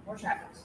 More shadows.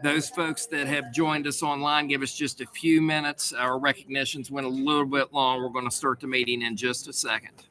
Those folks that have joined us online, give us just a few minutes. Our recognitions went a little bit long. We're going to start the meeting in just a second.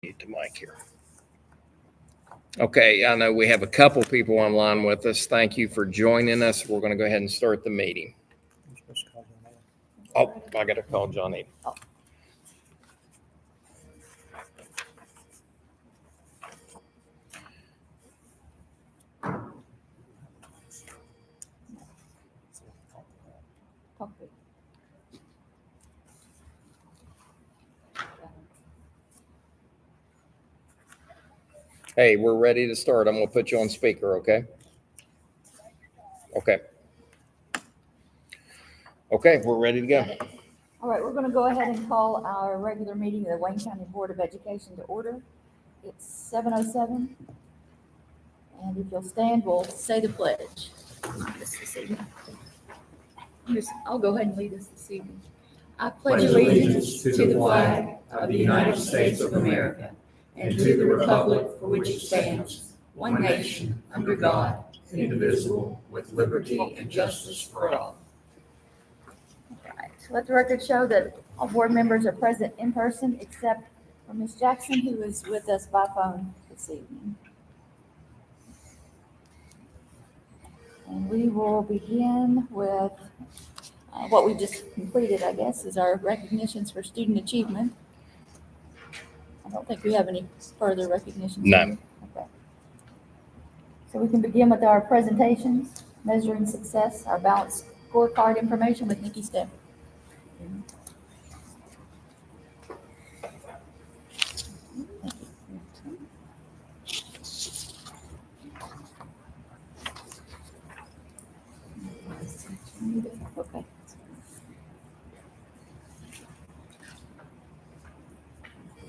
Mute the mic here. Okay, I know we have a couple people online with us. Thank you for joining us. We're going to go ahead and start the meeting. Oh, I got to call Johnny. Hey, we're ready to start. I'm going to put you on speaker, okay? Okay. Okay, we're ready to go. All right, we're going to go ahead and call our regular meeting of the Wayne County Board of Education to order. It's 7:07. And if you'll stand, we'll say the pledge. This evening. I'll go ahead and lead us this evening. I pledge allegiance to the flag of the United States of America and to the republic for which it stands, one nation, under God, indivisible, with liberty and justice for all. All right. Let the record show that all board members are present in person except for Ms. Jackson, who is with us by phone this evening. And we will begin with what we just completed, I guess, is our recognitions for student achievement. I don't think we have any further recognitions. No. Okay. So we can begin with our presentations, measuring success, our balanced scorecard information with Nikki Step. Okay.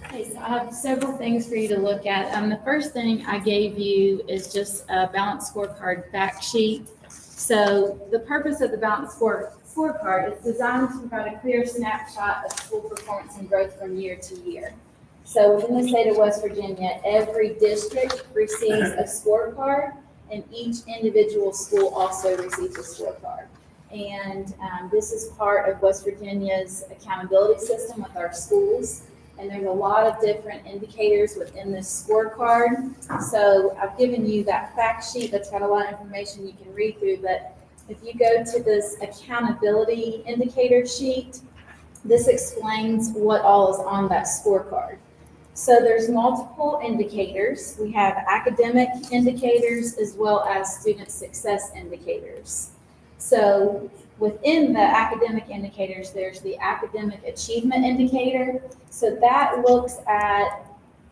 Okay, so I have several things for you to look at. The first thing I gave you is just a balanced scorecard fact sheet. So the purpose of the balanced scorecard is designed to provide a clear snapshot of school performance and growth from year to year. So within the state of West Virginia, every district receives a scorecard, and each individual school also receives a scorecard. And this is part of West Virginia's accountability system with our schools. And there's a lot of different indicators within this scorecard. So I've given you that fact sheet that's got a lot of information you can read through. But if you go to this accountability indicator sheet, this explains what all is on that scorecard. So there's multiple indicators. We have academic indicators as well as student success indicators. So within the academic indicators, there's the academic achievement indicator. So that looks at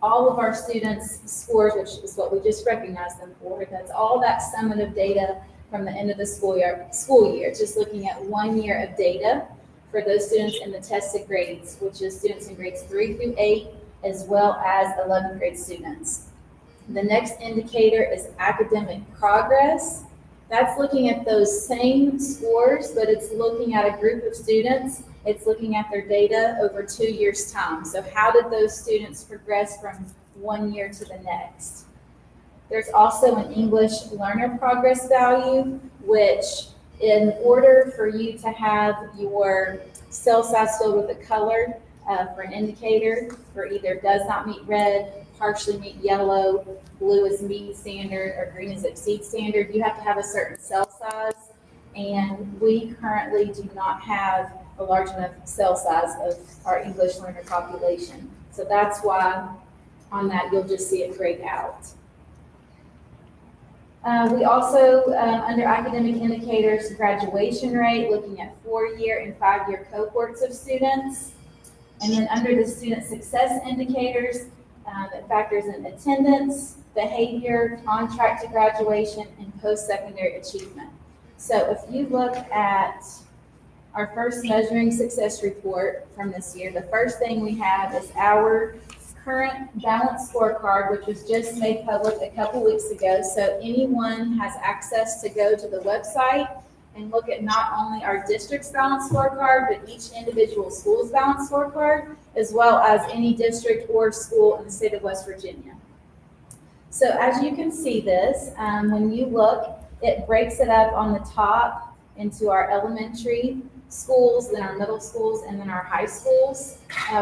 all of our students' scores, which is what we just recognized them for. That's all that summative data from the end of the school year. It's just looking at 1 year of data for those students in the tested grades, which is students in grades 3 through 8, as well as 11th grade students. The next indicator is academic progress. That's looking at those same scores, but it's looking at a group of students. It's looking at their data over 2 years' time. So how did those students progress from 1 year to the next? There's also an English learner progress value, which in order for you to have your cell size filled with a color for an indicator for either does not meet red, partially meet yellow, blue is meet standard, or green is exceed standard, you have to have a certain cell size. And we currently do not have a large enough cell size of our English learner population. So that's why on that you'll just see it grayed out. We also, under academic indicators, graduation rate, looking at 4-year and 5-year cohorts of students. And then under the student success indicators, it factors in attendance, behavior, on track to graduation, and post-secondary achievement. So if you look at our first measuring success report from this year, the first thing we have is our current balanced scorecard, which was just made public a couple weeks ago. So anyone has access to go to the website and look at not only our district's balanced scorecard, but each individual school's balanced scorecard, as well as any district or school in the state of West Virginia. So as you can see this, when you look, it breaks it up on the top into our elementary schools, then our middle schools, and then our high schools.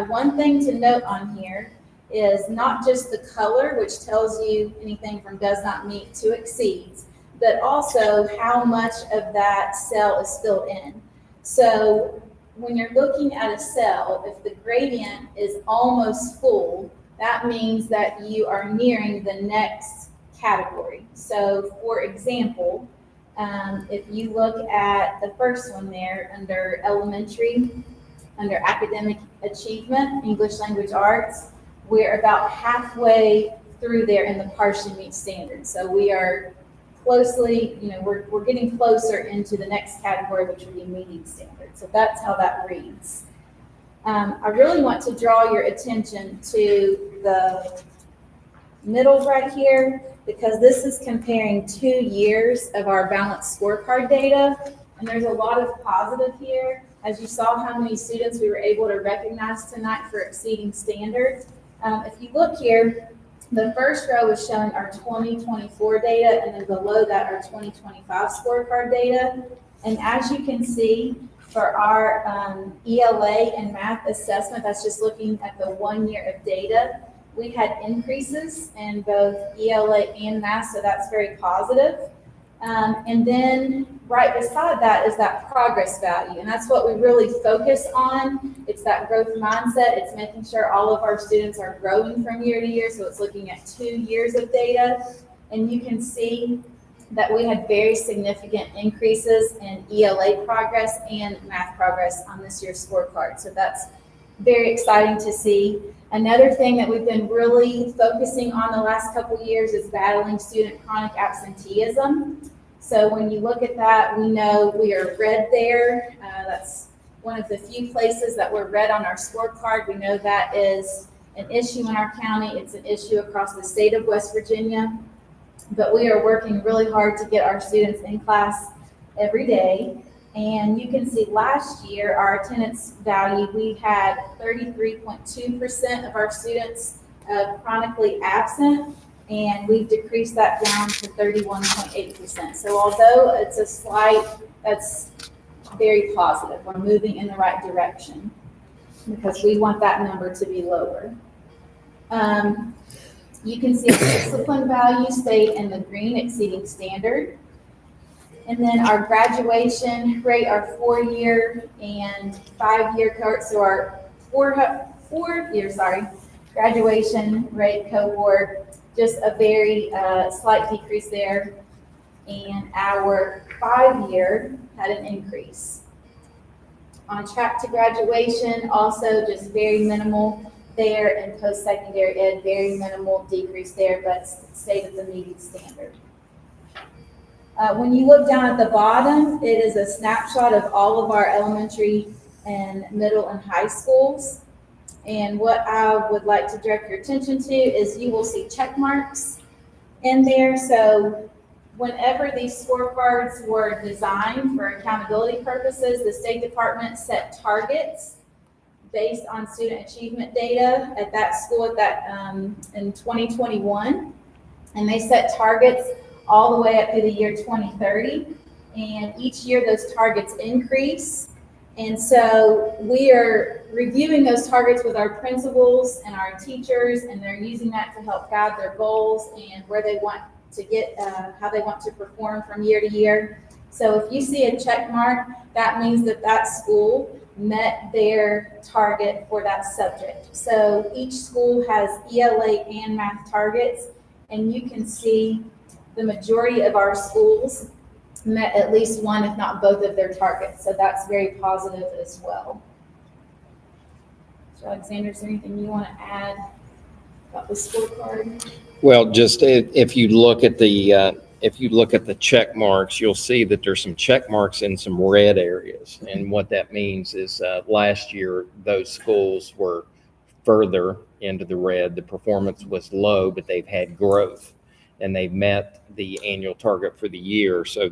One thing to note on here is not just the color, which tells you anything from does not meet to exceeds, but also how much of that cell is filled in. So when you're looking at a cell, if the gradient is almost full, that means that you are nearing the next category. So for example, if you look at the first one there under elementary, under academic achievement, English language arts, we're about halfway through there in the partially meet standard. So we are closely, we're getting closer into the next category, which would be meeting standard. So that's how that reads. I really want to draw your attention to the middle right here, because this is comparing 2 years of our balanced scorecard data. And there's a lot of positive here. As you saw how many students we were able to recognize tonight for exceeding standard. If you look here, the first row is showing our 2024 data, and then below that our 2025 scorecard data. And as you can see, for our ELA and math assessment, that's just looking at the 1 year of data, we had increases in both ELA and math, so that's very positive. And then right beside that is that progress value, and that's what we really focus on. It's that growth mindset. It's making sure all of our students are growing from year to year, so it's looking at 2 years of data. And you can see that we had very significant increases in ELA progress and math progress on this year's scorecard. So that's very exciting to see. Another thing that we've been really focusing on the last couple years is battling student chronic absenteeism. So when you look at that, we know we are red there. That's one of the few places that we're red on our scorecard. We know that is an issue in our county. It's an issue across the state of West Virginia. But we are working really hard to get our students in class every day. And you can see last year, our attendance value, we had 33.2% of our students chronically absent, and we've decreased that down to 31.8%. So although it's a slight, that's very positive. We're moving in the right direction because we want that number to be lower. You can see discipline values stay in the green, exceeding standard. And then our graduation rate, our 4-year and 5-year cohort, so our four-year graduation rate cohort, just a very slight decrease there. And our 5-year had an increase. On track to graduation, also just very minimal there, and post-secondary ed, very minimal decrease there, but stayed at the meeting standard. When you look down at the bottom, it is a snapshot of all of our elementary and middle and high schools. And what I would like to direct your attention to is you will see check marks in there. So whenever these scorecards were designed for accountability purposes, the State Department set targets based on student achievement data at that school in 2021. And they set targets all the way up to the year 2030. And each year those targets increase. And so we are reviewing those targets with our principals and our teachers, and they're using that to help guide their goals and where they want to get, how they want to perform from year to year. So if you see a check mark, that means that that school met their target for that subject. So each school has ELA and math targets, and you can see the majority of our schools met at least one, if not both of their targets. So that's very positive as well. So Alexander, is there anything you want to add about the scorecard? Well, just if you look at the check marks, you'll see that there's some check marks in some red areas. And what that means is last year, those schools were further into the red. The performance was low, but they've had growth and they've met the annual target for the year. So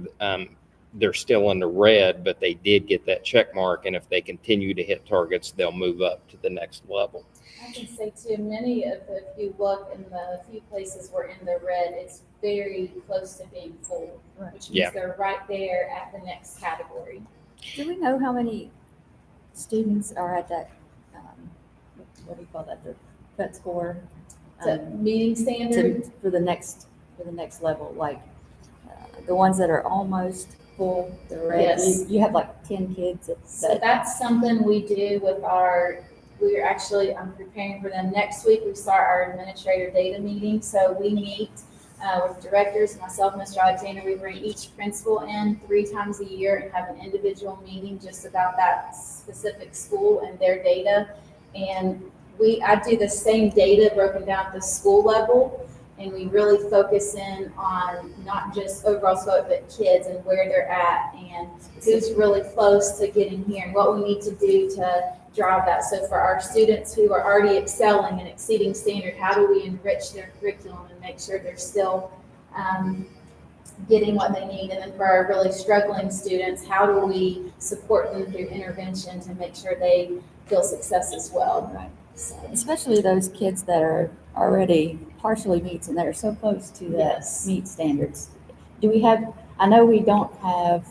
they're still in the red, but they did get that check mark. And if they continue to hit targets, they'll move up to the next level. I can say too, many of the, if you look in the few places we're in the red, it's very close to being full, Right. which means they're right there at the next category. Do we know how many students are at that, what do you call that, the PET score So meeting standard, for the next level, like the ones that are almost full, they're ready. Yes. You have like 10 kids so that's something we do with I'm preparing for them. Next week, we start our administrator data meeting. So we meet with directors, myself, Mr. Alexander. We bring each principal in 3 times a year and have an individual meeting just about that specific school and their data. And I do the same data broken down at the school level, and we really focus in on not just overall scope, but kids and where they're at and who's really close to getting here and what we need to do to drive that. So for our students who are already excelling and exceeding standard, how do we enrich their curriculum and make sure they're still getting what they need? And then for our really struggling students, how do we support them through intervention to make sure they feel success as well? Right. So, especially those kids that are already partially meets and that are so close to the Yes. meet standards. I know we don't have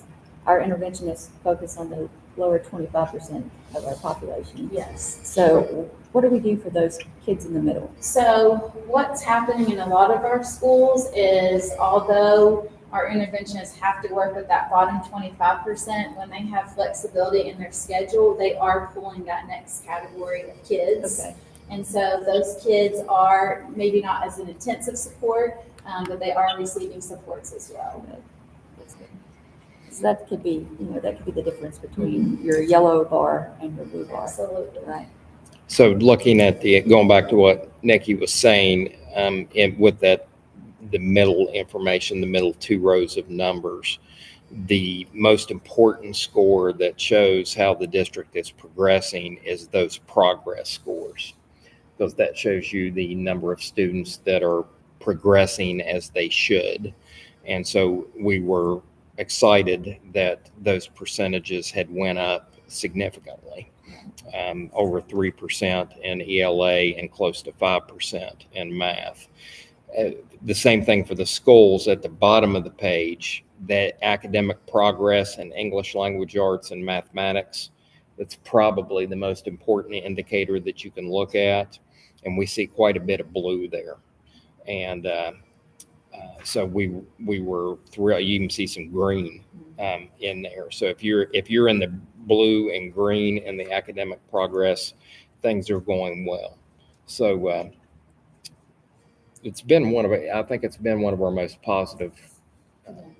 our interventionists focus on the lower 25% of our population. Yes. So what do we do for those kids in the middle? So what's happening in a lot of our schools is, although our interventionists have to work with that bottom 25%, when they have flexibility in their schedule, they are pulling that next category of kids. Okay. And so those kids are maybe not as an intensive support, but they are receiving supports as well. That's good. So that could be the difference between your yellow bar and your blue bar. Absolutely. Right. So looking at going back to what Nikki was saying, with the middle information, the middle 2 rows of numbers, the most important score that shows how the district is progressing is those progress scores, because that shows you the number of students that are progressing as they should. And so we were excited that those percentages had went up significantly, over 3% in ELA and close to 5% in math. The same thing for the schools at the bottom of the page, that academic progress in English language arts and mathematics, that's probably the most important indicator that you can look at. And we see quite a bit of blue there. And so we were thrilled. You even see some green in there. So if you're in the blue and green in the academic progress, things are going well. So I think it's been one of our most positive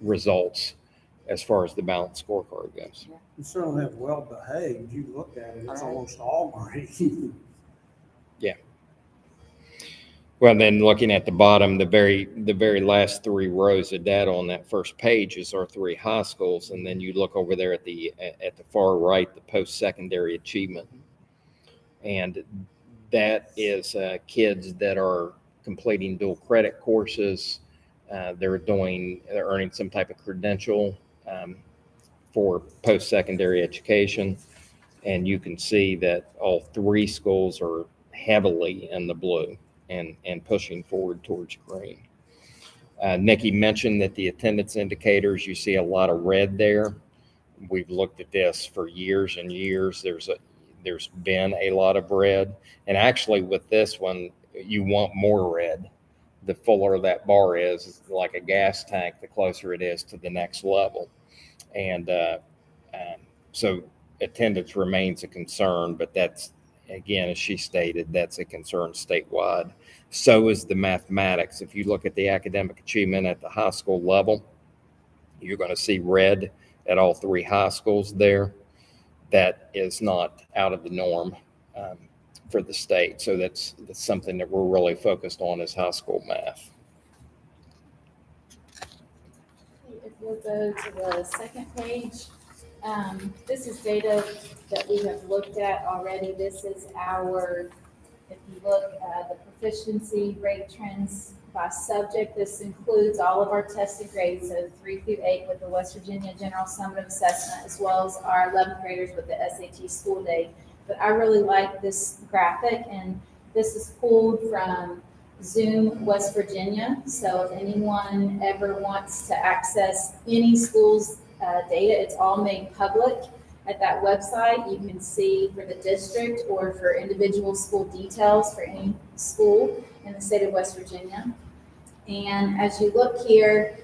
results as far as the balanced scorecard goes. You certainly have well behaved. You look at it, it's All right. almost all green. Well, then looking at the bottom, the very last 3 rows of data on that first page is our 3 high schools, and then you look over there at the far right, the post-secondary achievement, and that is kids that are completing dual credit courses. They're earning some type of credential for post-secondary education, and you can see that all 3 schools are heavily in the blue and pushing forward towards green. Nikki mentioned that the attendance indicators, you see a lot of red there. We've looked at this for years and years. There's been a lot of red, and actually with this one, you want more red. The fuller that bar is like a gas tank, the closer it is to the next level. And so attendance remains a concern, but that's, again, as she stated, that's a concern statewide. So is the mathematics. If you look at the academic achievement at the high school level, you're going to see red at all 3 high schools there. That is not out of the norm for the state. So that's something that we're really focused on is high school math. If we'll go to the second page, this is data that we have looked at already. This is if you look at the proficiency rate trends by subject, this includes all of our tested grades, so 3 through 8 with the West Virginia General Summative Assessment, as well as our 11th graders with the SAT school day. But I really like this graphic, and this is pulled from Zoom West Virginia. So if anyone ever wants to access any school's data, it's all made public. At that website, you can see for the district or for individual school details for any school in the state of West Virginia. And as you look here,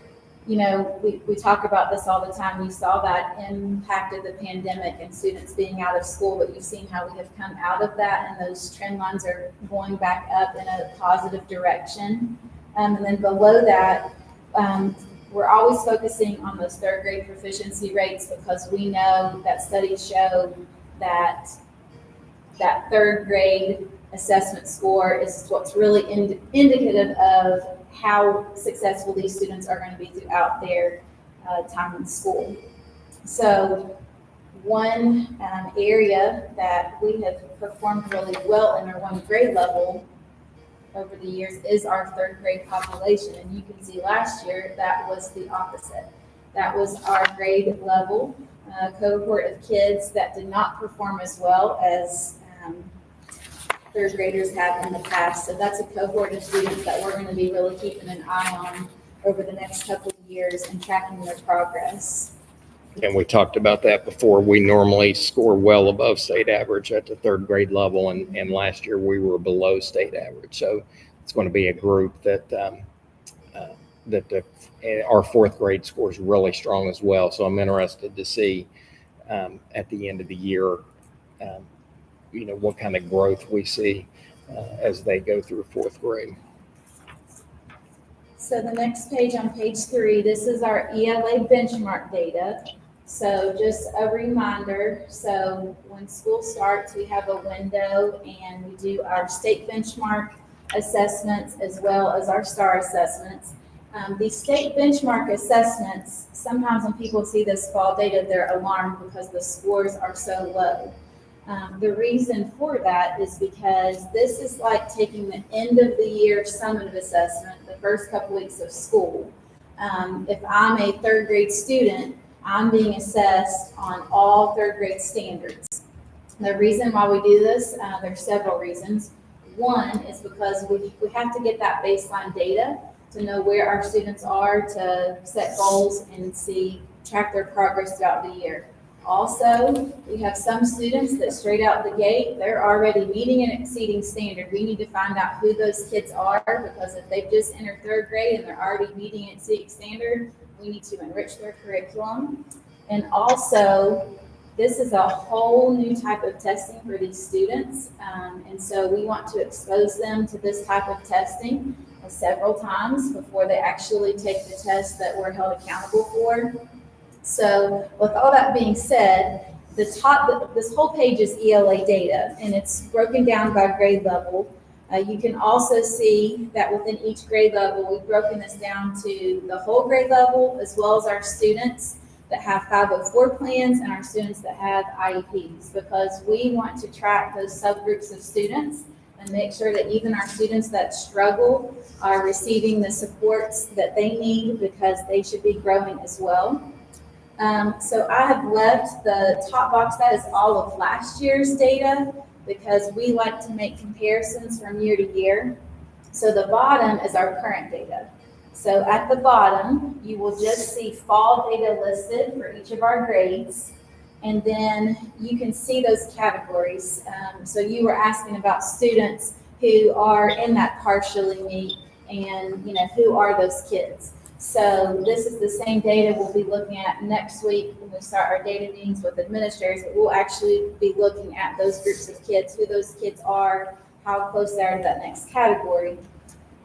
you know, we talk about this all the time. You saw that impact of the pandemic and students being out of school, but you've seen how we have come out of that and those trend lines are going back up in a positive direction. And then below that, we're always focusing on those third grade proficiency rates because we know that studies show that that third grade assessment score is what's really indicative of how successful these students are going to be throughout their time in school. So one area that we have performed really well in our one grade level over the years is our third grade population. And you can see last year that was the opposite. That was our grade level cohort of kids that did not perform as well as third graders have in the past. So that's a cohort of students that we're going to be really keeping an eye on over the next couple of years and tracking their progress. And we talked about that before. We normally score well above state average at the third grade level, and last year we were below state average. So it's going to be a group that our fourth grade score is really strong as well. So I'm interested to see at the end of the year, you know, what kind of growth we see as they go through fourth grade. So the next page, on page 3, this is our ELA benchmark data. So just a reminder, so when school starts, we have a window and we do our state benchmark assessments as well as our STAR assessments. These state benchmark assessments, sometimes when people see this fall data, they're alarmed because the scores are so low. The reason for that is because this is like taking the end of the year summative assessment, the first couple weeks of school. If I'm a third grade student, I'm being assessed on all third grade standards. The reason why we do this, there's several reasons. One is because we have to get that baseline data to know where our students are, to set goals and track their progress throughout the year. Also, we have some students that straight out the gate, they're already meeting and exceeding standard. We need to find out who those kids are, because if they've just entered third grade and they're already meeting and exceeding standard, we need to enrich their curriculum. And also, this is a whole new type of testing for these students. And so we want to expose them to this type of testing several times before they actually take the test that we're held accountable for. So with all that being said, this whole page is ELA data, and it's broken down by grade level. You can also see that within each grade level, we've broken this down to the whole grade level, as well as our students that have 504 plans and our students that have IEPs, because we want to track those subgroups of students and make sure that even our students that struggle are receiving the supports that they need, because they should be growing as well. So I have left the top box, that is all of last year's data, because we like to make comparisons from year to year. So the bottom is our current data. So at the bottom, you will just see fall data listed for each of our grades. And then you can see those categories. So you were asking about students who are in that partially meet, and who are those kids. So this is the same data we'll be looking at next week when we start our data meetings with administrators, but we'll actually be looking at those groups of kids, who those kids are, how close they are to that next category.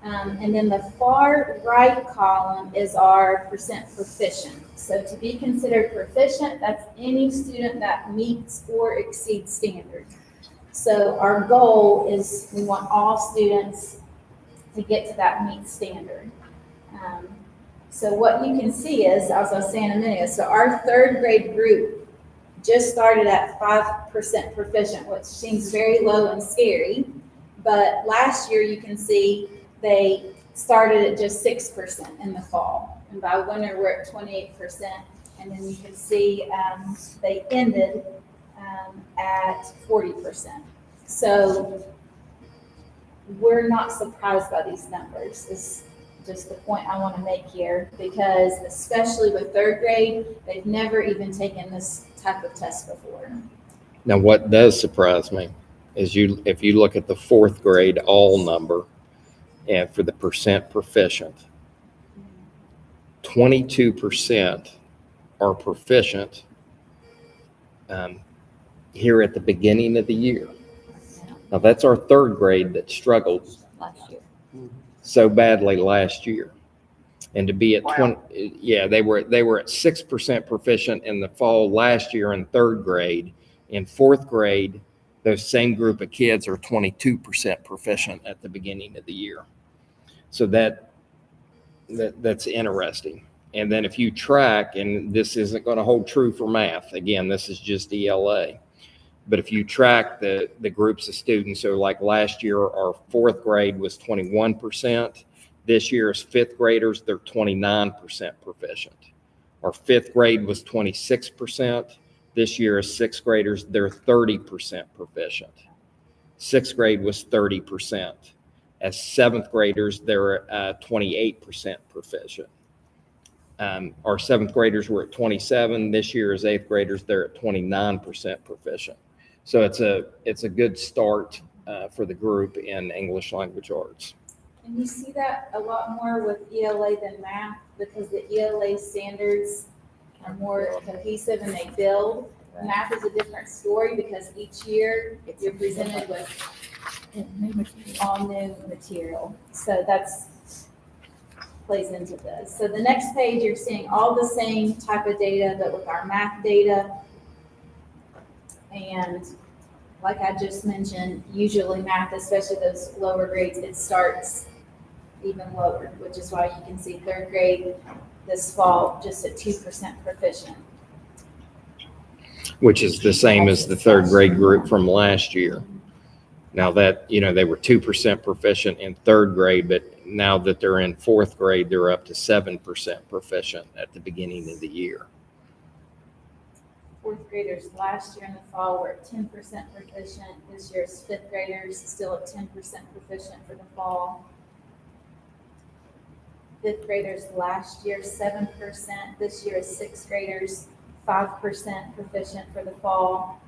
And then the far right column is our percent proficient. So to be considered proficient, that's any student that meets or exceeds standard. So our goal is we want all students to get to that meet standard. So what you can see is, as I was saying a minute ago, so our third grade group just started at 5% proficient, which seems very low and scary. But last year, you can see they started at just 6% in the fall. And by winter, we're at 28%. And then you can see they ended at 40%. So we're not surprised by these numbers. It's just the point I want to make here, because especially with third grade, they've never even taken this type of test before. Now, what does surprise me is if you look at the fourth grade all number and for the percent proficient, 22% are proficient here at the beginning of the year. Now, that's our third grade that struggled Last year. so badly last year. And to be at Wow. 20, yeah, they were at 6% proficient in the fall last year in third grade. In fourth grade, those same group of kids are 22% proficient at the beginning of the year. So that's interesting. And then if you track, and this isn't going to hold true for math, again, this is just ELA. But if you track the groups of students, so like last year, our fourth grade was 21%. This year's fifth graders, they're 29% proficient. Our fifth grade was 26%. This year's sixth graders, they're 30% proficient. Sixth grade was 30%. As seventh graders, they're 28% proficient. Our seventh graders were at 27. This year as eighth graders, they're at 29% proficient. So it's a good start for the group in English language arts. And you see that a lot more with ELA than math because the ELA standards are more cohesive and they build. Math is a different story because each year you're presented with all new material. So that's plays into this. So the next page, you're seeing all the same type of data, but with our math data. And like I just mentioned, usually math, especially those lower grades, it starts even lower, which is why you can see third grade this fall just at 2% proficient. Which is the same as the third grade group from last year. Now that, they were 2% proficient in third grade, but now that they're in fourth grade, they're up to 7% proficient at the beginning of the year. Fourth graders last year in the fall were at 10% proficient. This year's fifth graders still at 10% proficient for the fall. Fifth graders last year, 7%. This year is sixth graders, 5% proficient for the fall.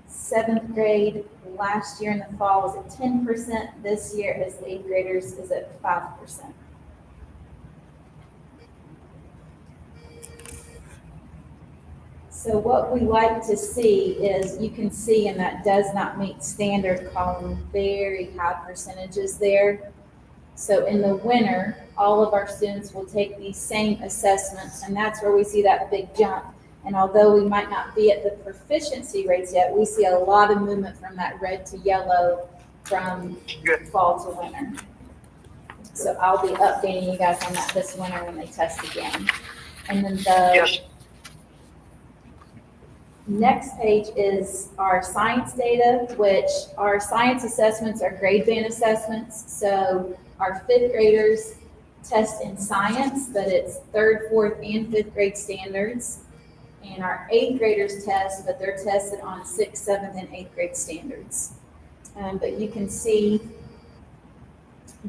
Seventh grade last year in the fall was at 10%. This year as eighth graders is at 5%. So what we like to see is you can see in that does not meet standard column very high percentages there. So in the winter, all of our students will take these same assessments, and that's where we see that big jump. And although we might not be at the proficiency rates yet, we see a lot of movement from that red to yellow from fall to winter. So I'll be updating you guys on that this winter when they test again. And then the next page is our science data, which our science assessments are grade band assessments. So our fifth graders test in science, but it's third, fourth, and fifth grade standards. And our eighth graders test, but they're tested on sixth, seventh, and eighth grade standards. But you can see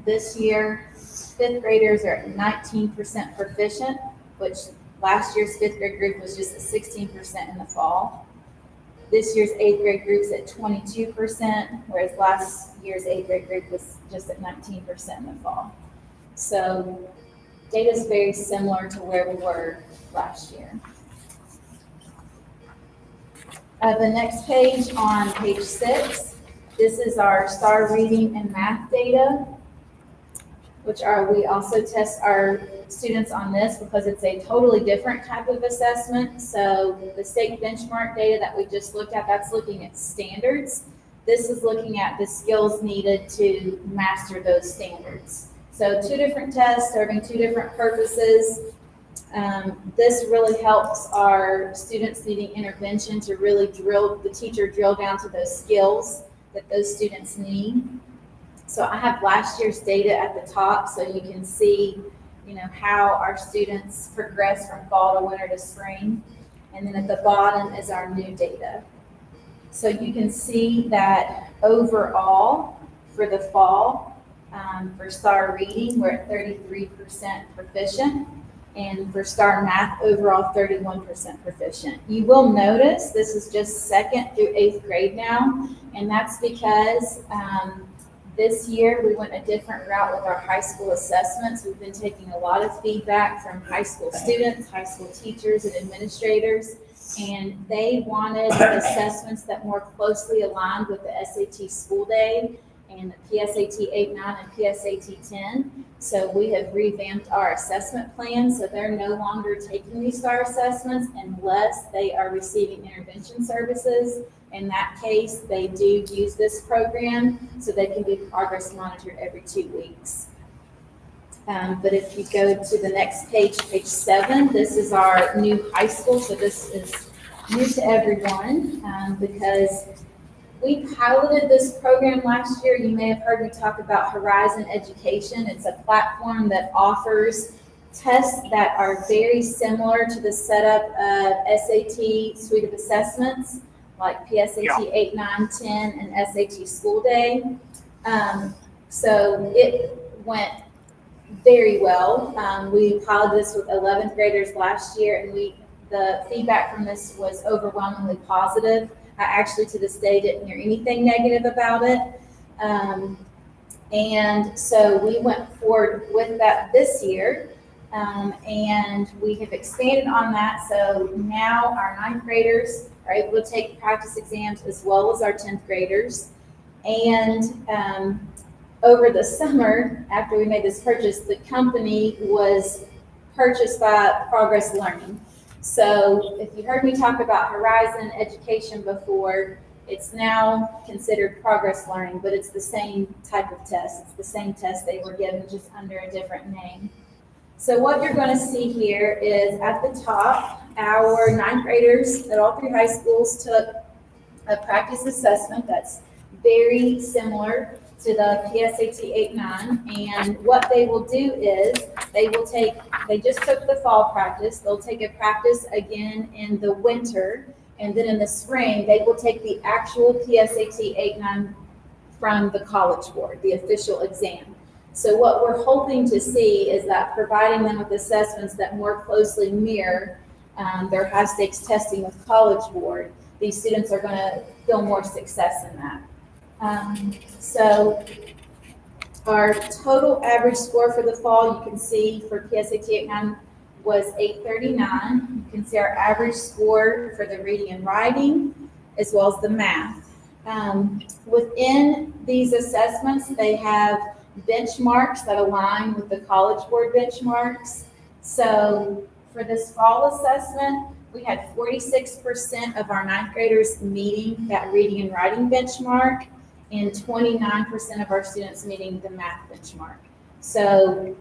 this year, fifth graders are at 19% proficient, which last year's fifth grade group was just at 16% in the fall. This year's eighth grade group's at 22%, whereas last year's eighth grade group was just at 19% in the fall. So data is very similar to where we were last year. The next page on page 6, this is our STAR reading and math data, which we also test our students on this because it's a totally different type of assessment. So the state benchmark data that we just looked at, that's looking at standards. This is looking at the skills needed to master those standards. So 2 different tests serving 2 different purposes. This really helps our students needing intervention to really the teacher drill down to those skills that those students need. So I have last year's data at the top so you can see, how our students progress from fall to winter to spring. And then at the bottom is our new data. So you can see that overall for the fall, for STAR reading, we're at 33% proficient. And for STAR Math, overall 31% proficient. You will notice this is just 2nd through 8th grade now, and that's because this year we went a different route with our high school assessments. We've been taking a lot of feedback from high school students, high school teachers, and administrators, and they wanted assessments that more closely aligned with the SAT school day and the PSAT 8-9 and PSAT 10. So we have revamped our assessment plan, so they're no longer taking these STAR assessments unless they are receiving intervention services. In that case, they do use this program so they can be progress monitored every 2 weeks. But if you go to the next page, page 7, this is our new high school. So this is new to everyone because we piloted this program last year. You may have heard me talk about Horizon Education. It's a platform that offers tests that are very similar to the setup of SAT suite of assessments, like PSAT 8, 9, 10, and SAT school day. So it went very well. We piloted this with 11th graders last year, and the feedback from this was overwhelmingly positive. I actually, to this day, didn't hear anything negative about it. And so we went forward with that this year, and we have expanded on that. So now our 9th graders are able to take practice exams as well as our 10th graders. And over the summer, after we made this purchase, the company was purchased by Progress Learning. So if you heard me talk about Horizon Education before, it's now considered Progress Learning, but it's the same type of test. It's the same test they were given, just under a different name. So what you're going to see here is at the top, our 9th graders at all 3 high schools took a practice assessment that's very similar to the PSAT 8-9, and what they will do is they just took the fall practice, they'll take a practice again in the winter, and then in the spring, they will take the actual PSAT 8-9 from the College Board, the official exam. So what we're hoping to see is that providing them with assessments that more closely mirror their high stakes testing with College Board, these students are going to feel more success in that. So our total average score for the fall, you can see for PSAT 8-9 was 839. You can see our average score for the reading and writing, as well as the math. Within these assessments, they have benchmarks that align with the College Board benchmarks. So for this fall assessment, we had 46% of our 9th graders meeting that reading and writing benchmark, and 29% of our students meeting the math benchmark. So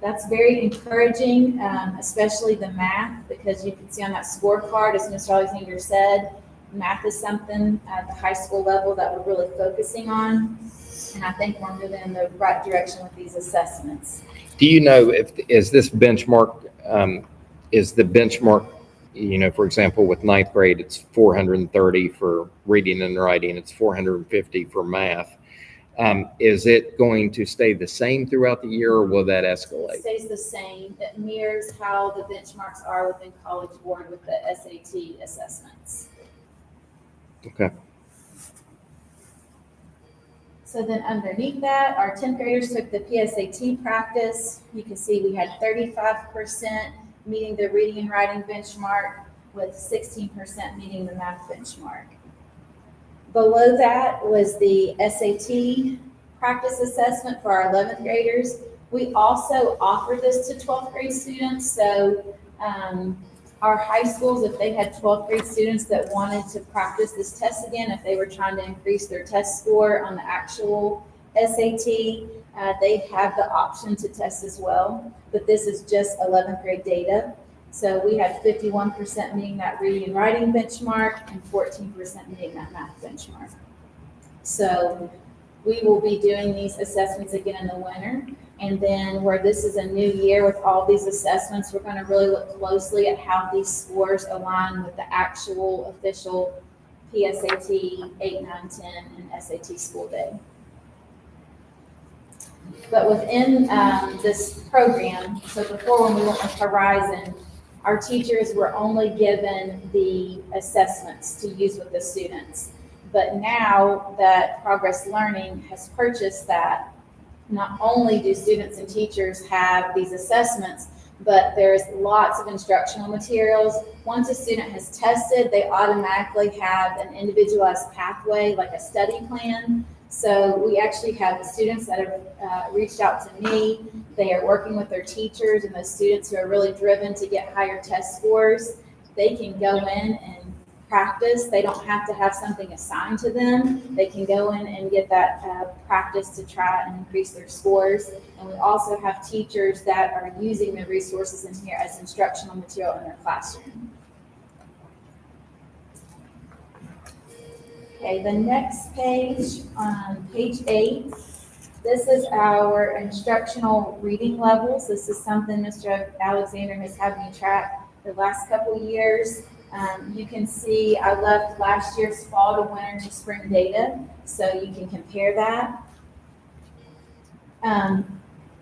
that's very encouraging, especially the math, because you can see on that scorecard, as Mr. Alexander said, math is something at the high school level that we're really focusing on, and I think we're moving in the right direction with these assessments. Do you know is the benchmark, for example, with 9th grade, it's 430 for reading and writing, it's 450 for math. Is it going to stay the same throughout the year, or will that escalate? It stays the same. It mirrors how the benchmarks are within College Board with the SAT assessments. Okay. So then underneath that, our 10th graders took the PSAT practice. You can see we had 35% meeting the reading and writing benchmark, with 16% meeting the math benchmark. Below that was the SAT practice assessment for our 11th graders. We also offer this to 12th grade students. So our high schools, if they had 12th grade students that wanted to practice this test again, if they were trying to increase their test score on the actual SAT, they have the option to test as well. But this is just 11th grade data. So we had 51% meeting that reading and writing benchmark and 14% meeting that math benchmark. So we will be doing these assessments again in the winter. And then where this is a new year with all these assessments, we're going to really look closely at how these scores align with the actual official PSAT 8, 9, 10, and SAT school day. But within this program, so before when we went with Horizon, our teachers were only given the assessments to use with the students. But now that Progress Learning has purchased that, not only do students and teachers have these assessments, but there's lots of instructional materials. Once a student has tested, they automatically have an individualized pathway, like a study plan. So we actually have students that have reached out to me. They are working with their teachers, and those students who are really driven to get higher test scores, they can go in and practice. They don't have to have something assigned to them. They can go in and get that practice to try and increase their scores. And we also have teachers that are using the resources in here as instructional material in their classroom. Okay, the next page, on page 8, this is our instructional reading levels. This is something Mr. Alexander has had me track the last couple of years. You can see I left last year's fall to winter to spring data, so you can compare that.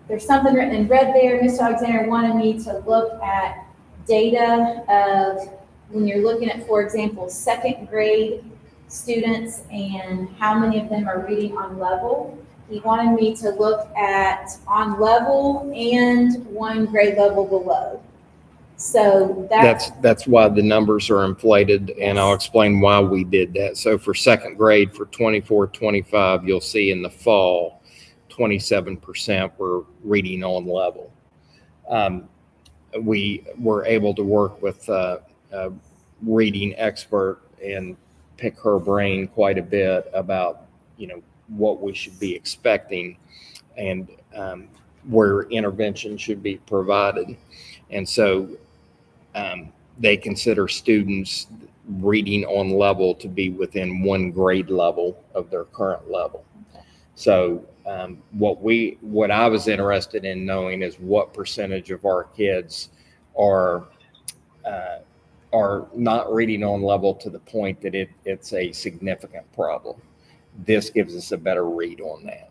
There's something written in red there. Mr. Alexander wanted me to look at data of when you're looking at, for example, second grade students and how many of them are reading on level. He wanted me to look at on level and one grade level below. So That's why the numbers are inflated, and I'll explain why we did that. So for second grade, for 24-25, you'll see in the fall, 27% were reading on level. We were able to work with a reading expert and pick her brain quite a bit about, what we should be expecting and where intervention should be provided. And so they consider students reading on level to be within one grade level of their current level. So what I was interested in knowing is what percentage of our kids are not reading on level to the point that it's a significant problem. This gives us a better read on that.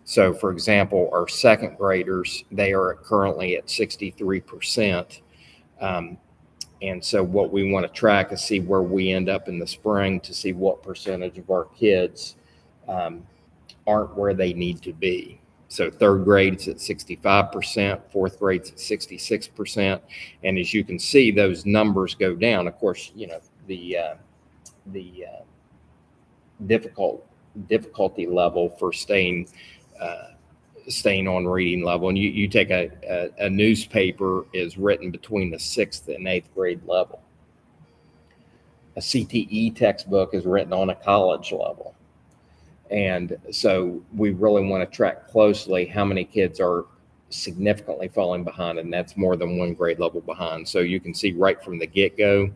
So, for example, our second graders, they are currently at 63%. And so what we want to track is see where we end up in the spring to see what percentage of our kids aren't where they need to be. So third grade's at 65%, fourth grade's at 66%. And as you can see, those numbers go down. Of course, the difficulty level for staying on reading level. And you take a newspaper is written between the 6th and 8th grade level. A CTE textbook is written on a college level. And so we really want to track closely how many kids are significantly falling behind, and that's more than one grade level behind. So you can see right from the get-go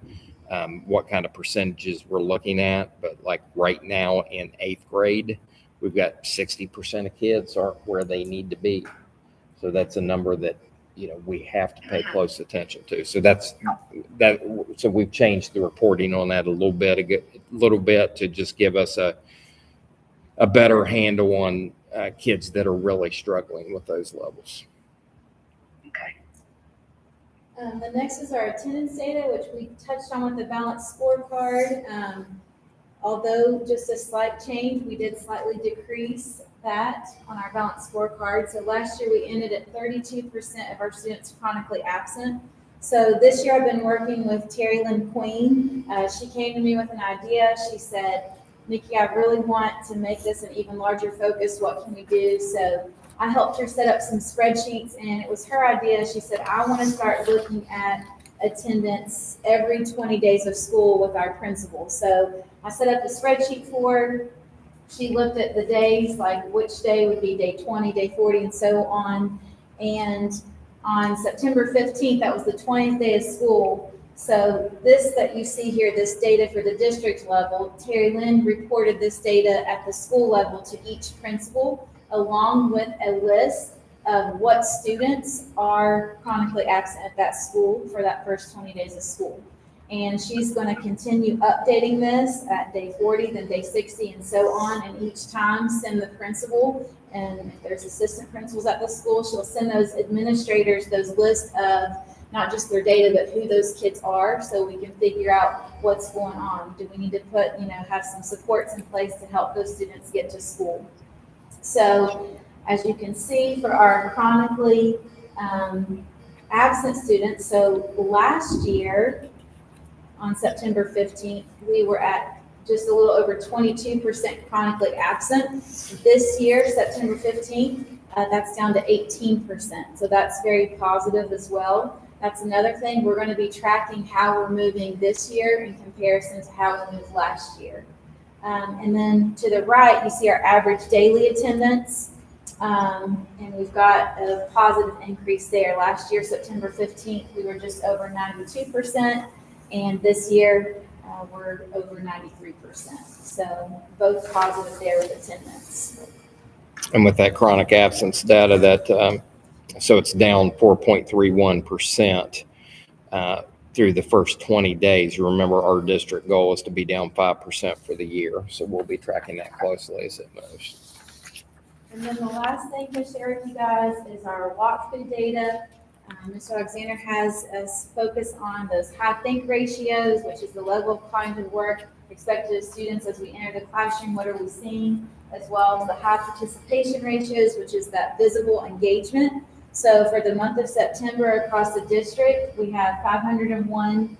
what kind of percentages we're looking at. But like right now in 8th grade, we've got 60% of kids aren't where they need to be. So that's a number that, we have to pay close attention to. So so we've changed the reporting on that a little bit to just give us a better handle on kids that are really struggling with those levels. The next is our attendance data, which we touched on with the balanced scorecard. Although just a slight change, we did slightly decrease that on our balanced scorecard. So last year we ended at 32% of our students chronically absent. So this year I've been working with Terry Lynn Queen. She came to me with an idea. She said, Nikki, I really want to make this an even larger focus. What can we do? So I helped her set up some spreadsheets, and it was her idea. She said, I want to start looking at attendance every 20 days of school with our principal. So I set up a spreadsheet for her. She looked at the days, like which day would be day 20, day 40, and so on. And on September 15th, that was the 20th day of school. So this that you see here, this data for the district level, Terry Lynn reported this data at the school level to each principal, along with a list of what students are chronically absent at that school for that first 20 days of school. And she's going to continue updating this at day 40, then day 60, and so on. And each time send the principal, and if there's assistant principals at the school, she'll send those administrators those lists of not just their data, but who those kids are, so we can figure out what's going on. Do we need to put, have some supports in place to help those students get to school? So as you can see, for our chronically absent students, so last year on September 15th, we were at just a little over 22% chronically absent. This year, September 15th, that's down to 18%. So that's very positive as well. That's another thing. We're going to be tracking how we're moving this year in comparison to how we moved last year. And then to the right, you see our average daily attendance. And we've got a positive increase there. Last year, September 15th, we were just over 92%. And this year, we're over 93%. So both positive there with attendance. And with that chronic absence data, that so it's down 4.31% through the first 20 days. Remember, our district goal is to be down 5% for the year, so we'll be tracking that closely as it moves. And then the last thing to share with you guys is our walkthrough data. Mr. Alexander has us focus on those high think ratios, which is the level of cognitive work expected of students as we enter the classroom. What are we seeing? As well as the high participation ratios, which is that visible engagement. So for the month of September across the district, we have 501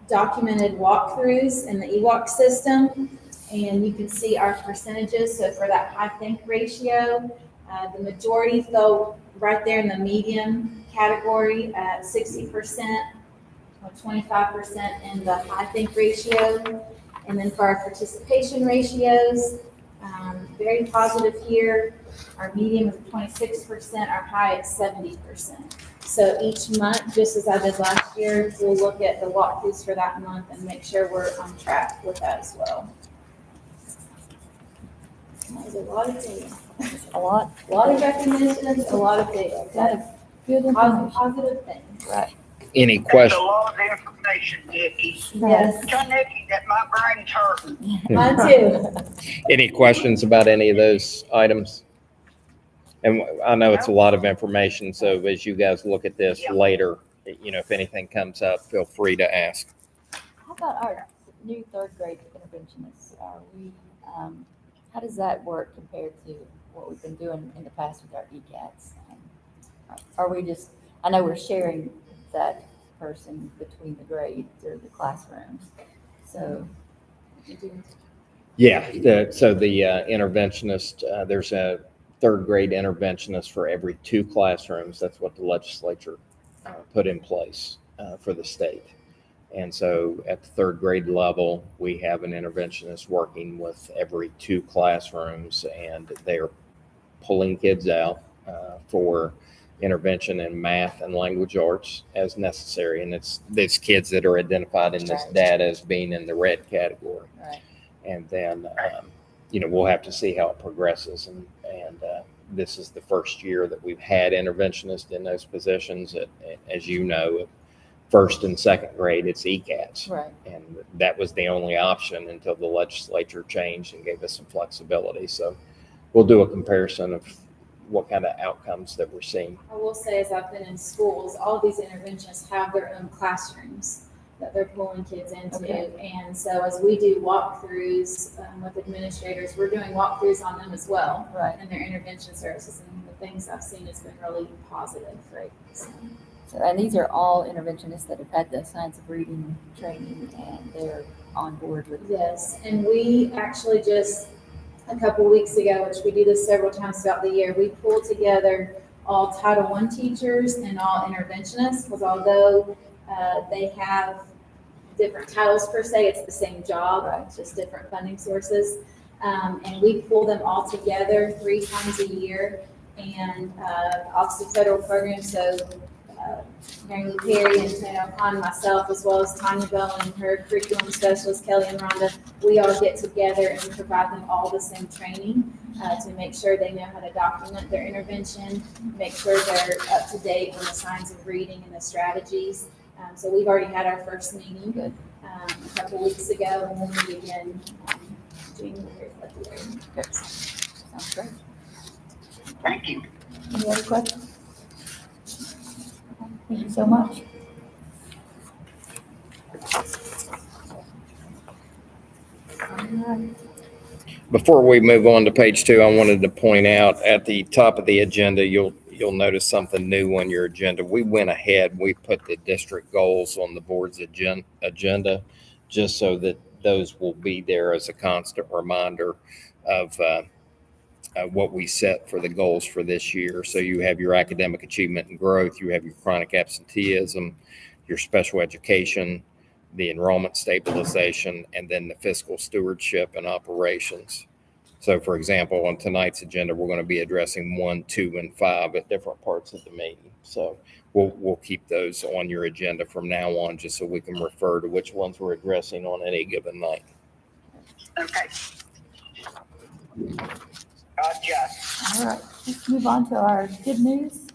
documented walkthroughs in the EWalk system. And you can see our percentages. So for that high think ratio, the majority fell right there in the medium category at 60%, or 25% in the high think ratio. And then for our participation ratios, very positive here. Our medium is 26%, our high is 70%. So each month, just as I did last year, we'll look at the walkthroughs for that month and make sure we're on track with that as well. That was a lot of data. A lot. A lot of recognitions, a lot of data. That's good information. Positive thing. Right. Any That's a questions? lot of information, Nikki. Yes. Tell Nikki that my brain's hurting. Mine too. Any questions about any of those items? And I know it's a lot of information, so as you guys look at this later, if anything comes up, feel free to ask. How about our new third grade interventionists? Are we, how does that work compared to what we've been doing in the past with our ECATs? Are we just, I know we're sharing that person between the grades or the classrooms. So, Yeah, so the interventionist, there's a third grade interventionist for every 2 classrooms. That's what the legislature put in place for the state. And so at the third grade level, we have an interventionist working with every 2 classrooms, and they're pulling kids out for intervention in math and language arts as necessary. And it's kids that are identified in this Right. data as being in the red category. right. And then, we'll have to see how it progresses. And this is the first year that we've had interventionists in those positions. As you know, first and second grade, it's ECATs. Right. And that was the only option until the legislature changed and gave us some flexibility. So we'll do a comparison of what kind of outcomes that we're seeing. I will say, as I've been in schools, all of these interventionists have their own classrooms that they're pulling kids into. Okay. And so as we do walkthroughs with administrators, we're doing walkthroughs on them as well. Right. And their intervention services, and the things I've seen has been really positive. Great. So, and these are all interventionists that have had the science of reading training, and they're on board with it. Yes, and we actually just a couple weeks ago, which we do this several times throughout the year, we pulled together all Title I teachers and all interventionists, because although they have different titles per se, it's the same job, Right. it's just different funding sources. And we pull them all together 3 times a year, and Office of Federal Programs, so Mary Lou Perry and Tana O'Connor and myself, as well as Tanya Bell and her curriculum specialist, Kelly and Rhonda, we all get together and provide them all the same training to make sure they know how to document their intervention, make sure they're up to date on the signs of reading and the strategies. So we've already had our first meeting a couple weeks ago, and we'll meet again January, February. Good. Sounds great. Thank you. Any other questions? Thank you so much. All right. Before we move on to page 2, I wanted to point out at the top of the agenda, you'll notice something new on your agenda. We went ahead, we put the district goals on the board's agenda just so that those will be there as a constant reminder of what we set for the goals for this year. So you have your academic achievement and growth, you have your chronic absenteeism, your special education, the enrollment stabilization, and then the fiscal stewardship and operations. So for example, on tonight's agenda, we're going to be addressing 1, 2, and 5 at different parts of the meeting. So we'll keep those on your agenda from now on, just so we can refer to which ones we're addressing on any given night. Okay. Gotcha. All right, let's move on to our good news.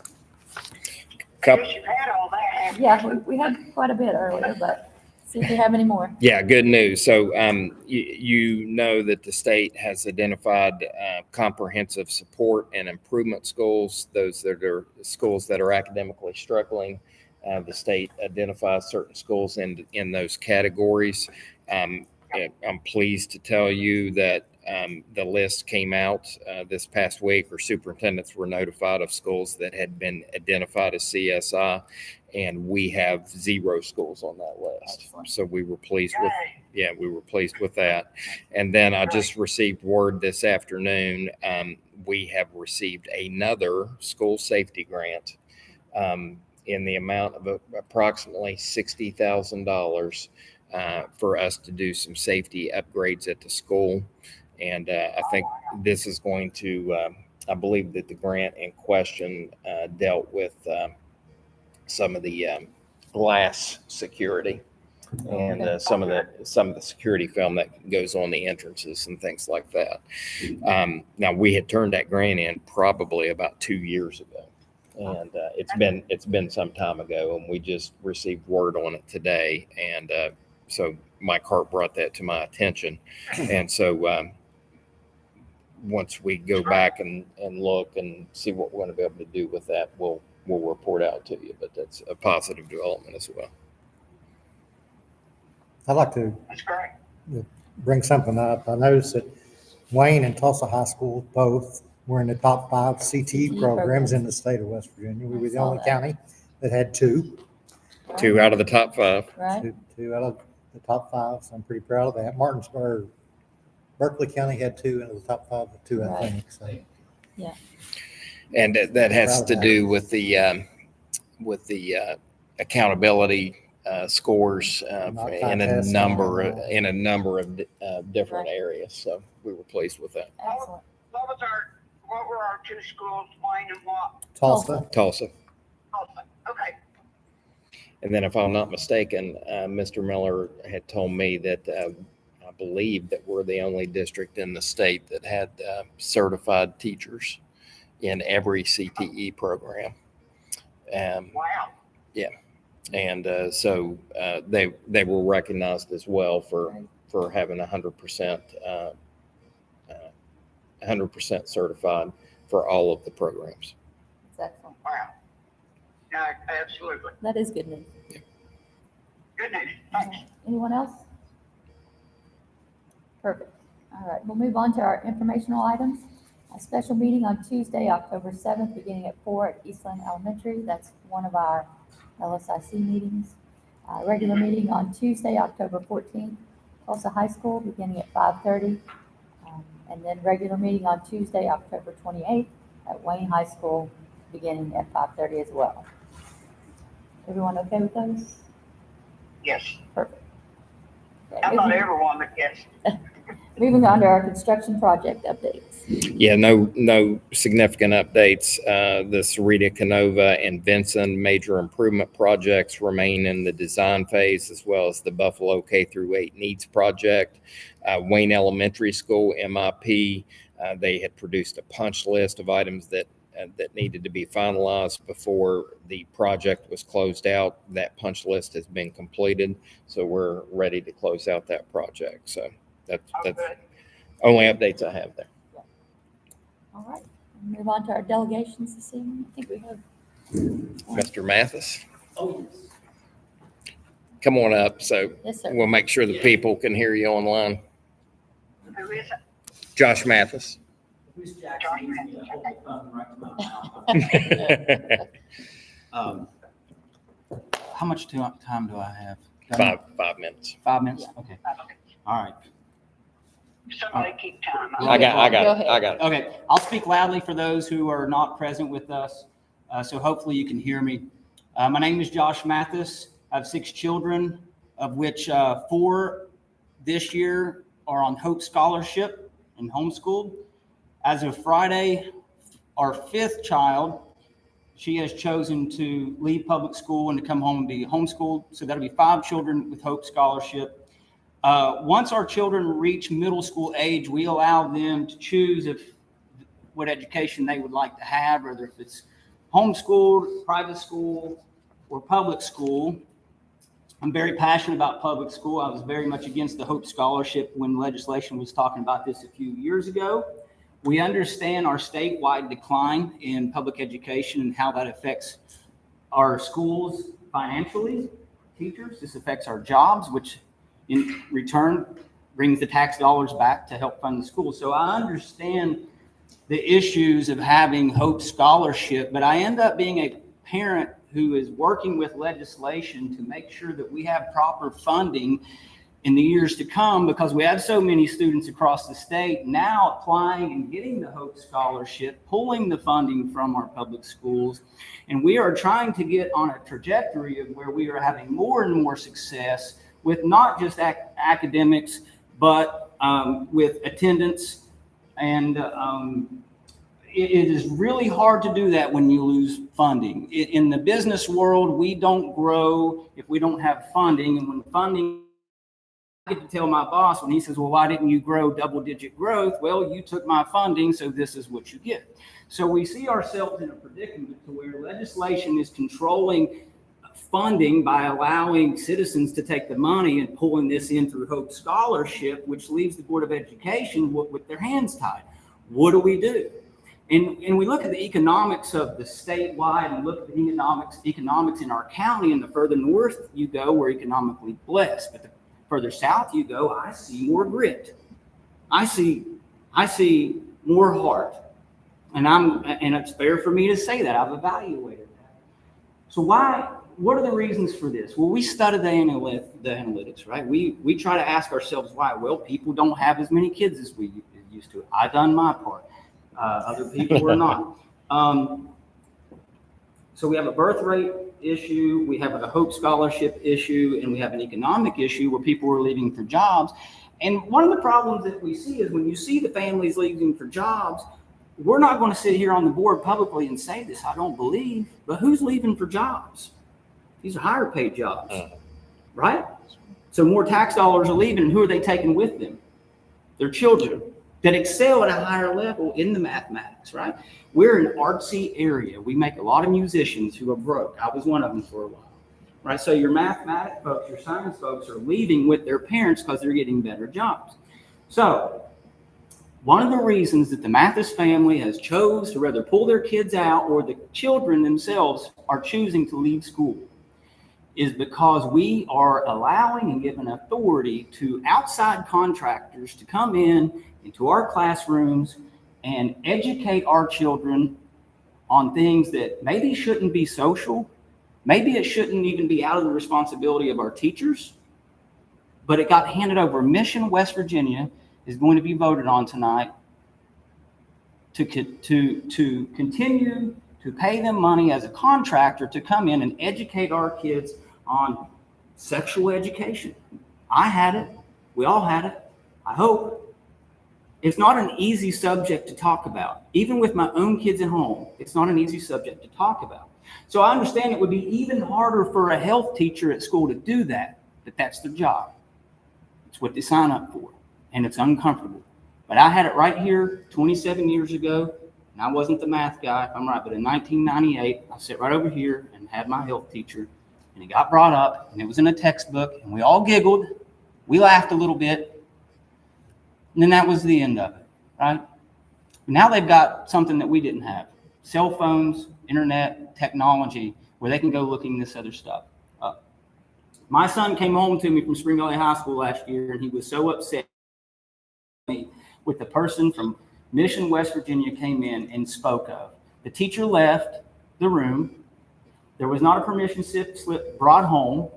Couple, Guess you've had all that, haven't you? Yeah, we had quite a bit earlier, but see if we have any more. yeah, good news. So you know that the state has identified comprehensive support and improvement schools, those that are schools that are academically struggling. The state identifies certain schools in those categories. I'm pleased to tell you that the list came out this past week, or superintendents were notified of schools that had been identified as CSI, and we have 0 schools on that list. Excellent. So we were pleased with, Yay. we were pleased with that. And then I just received word this afternoon, we have received another school safety grant in the amount of approximately $60,000 for us to do some safety upgrades at the school. And I think this is going to, I believe that the grant in question dealt with some of the glass security and some of the security film that goes on the entrances and things like that. Now we had turned that grant in probably about 2 years ago. And it's been some time ago, and we just received word on it today. And so Mike Hart brought that to my attention. And so once we go back and look and see what we're going to be able to do with that, we'll report out to you. But that's a positive development as well. I'd like to That's great. bring something up. I noticed that Wayne and Tulsa High School both were in the top 5 CTE programs in the state of West Virginia. We were the only county that had 2. 2 out of the top 5. Right? Two out of the top 5, so I'm pretty proud of that. Berkeley County had 2 out of the top 5 with 2, I Right. think. So And that has to do with the accountability scores Not in a contests, number no. in a number of different Right. areas. So we were pleased with that. Excellent. What were our 2 schools, Wayne and what? Tulsa. Tulsa. Tulsa. Okay. And then if I'm not mistaken, Mr. Miller had told me that I believe that we're the only district in the state that had certified teachers in every CTE program. Wow. And so they were recognized as well for having 100% certified for all of the programs. That's excellent. Wow. No, absolutely. That is good news. Good news. Thanks. Anyone else? Perfect. All right, we'll move on to our informational items. A special meeting on Tuesday, October 7th, beginning at 4 at Eastland Elementary. That's one of our LSIC meetings. Regular meeting on Tuesday, October 14th, Tulsa High School, beginning at 5:30. And then regular meeting on Tuesday, October 28th at Wayne High School, beginning at 5:30 as well. Everyone okay with those? Yes. Perfect. Okay, I'm not moving- everyone, but yes. Moving on to our construction project updates. Yeah, no significant updates. The Sarita, Canova, and Vinson major improvement projects remain in the design phase, as well as the Buffalo K through 8 needs project. Wayne Elementary School, MIP, they had produced a punch list of items that that needed to be finalized before the project was closed out. That punch list has been completed, so we're ready to close out that project. So that's Oh, good. only updates I have there. All right, move on to our delegations this evening. I think we have. Mr. Mathis, Oh, yes. come on up so Yes, sir. we'll make sure the people can hear you online. Who is it? Josh Mathis. Who's Jackson? Use me to hold the phone right to my mouth. How much time do I have? 5 minutes. 5 minutes? Okay. All right. Somebody keep time. Go I got Go it. I got it. Okay. I'll speak loudly for those who are not present with us. So hopefully you can hear me. My name is Josh Mathis. I have 6 children, of which 4 this year are on Hope Scholarship and homeschooled. As of Friday, our 5th child, she has chosen to leave public school and to come home and be homeschooled. So that'll be 5 children with Hope Scholarship. Once our children reach middle school age, we allow them to choose what education they would like to have, whether if it's homeschooled, private school, or public school. I'm very passionate about public school. I was very much against the Hope Scholarship when legislation was talking about this a few years ago. We understand our statewide decline in public education and how that affects our schools financially, teachers. This affects our jobs, which in return brings the tax dollars back to help fund the schools. So I understand the issues of having Hope Scholarship, but I end up being a parent who is working with legislation to make sure that we have proper funding in the years to come, because we have so many students across the state now applying and getting the Hope Scholarship, pulling the funding from our public schools. And we are trying to get on a trajectory of where we are having more and more success with not just academics, but with attendance. And it is really hard to do that when you lose funding. In the business world, we don't grow if we don't have funding. And when funding, I get to tell my boss when he says, well, why didn't you grow double-digit growth? Well, you took my funding, so this is what you get. So we see ourselves in a predicament to where legislation is controlling funding by allowing citizens to take the money and pulling this in through Hope Scholarship, which leaves the Board of Education with their hands tied. What do we do? And we look at the economics of the statewide and look at the economics in our county, and the further north you go, we're economically blessed. But the further south you go, I see more grit. I see more heart. And it's fair for me to say that. I've evaluated that. So what are the reasons for this? Well, we study the analytics, right? We try to ask ourselves why. Well, people don't have as many kids as we used to. I've done my part. Other people are not. So we have a birth rate issue, we have a Hope Scholarship issue, and we have an economic issue where people are leaving for jobs. And one of the problems that we see is when you see the families leaving for jobs, we're not going to sit here on the board publicly and say this, I don't believe, but who's leaving for jobs? These are higher paid jobs, right? So more tax dollars are leaving, and who are they taking with them? Their children that excel at a higher level in the mathematics, right? We're an artsy area. We make a lot of musicians who are broke. I was one of them for a while, right? So your mathematics folks, your science folks are leaving with their parents because they're getting better jobs. So one of the reasons that the Mathis family has chose to rather pull their kids out, or the children themselves are choosing to leave school, is because we are allowing and giving authority to outside contractors to come into our classrooms and educate our children on things that maybe shouldn't be social. Maybe it shouldn't even be out of the responsibility of our teachers, but it got handed over. Mission, West Virginia is going to be voted on tonight to continue to pay them money as a contractor to come in and educate our kids on sexual education. I had it. We all had it. I hope. It's not an easy subject to talk about. Even with my own kids at home, it's not an easy subject to talk about. So I understand it would be even harder for a health teacher at school to do that, but that's their job. It's what they sign up for, and it's uncomfortable. But I had it right here 27 years ago, and I wasn't the math guy, if I'm right, but in 1998, I sit right over here and had my health teacher, and it got brought up, and it was in a textbook, and we all giggled. We laughed a little bit, and then that was the end of it, right? Now they've got something that we didn't have. Cell phones, internet, technology, where they can go looking this other stuff up. My son came home to me from Spring Valley High School last year, and he was so upset with the person from Mission, West Virginia came in and spoke of. The teacher left the room. There was not a permission slip brought home.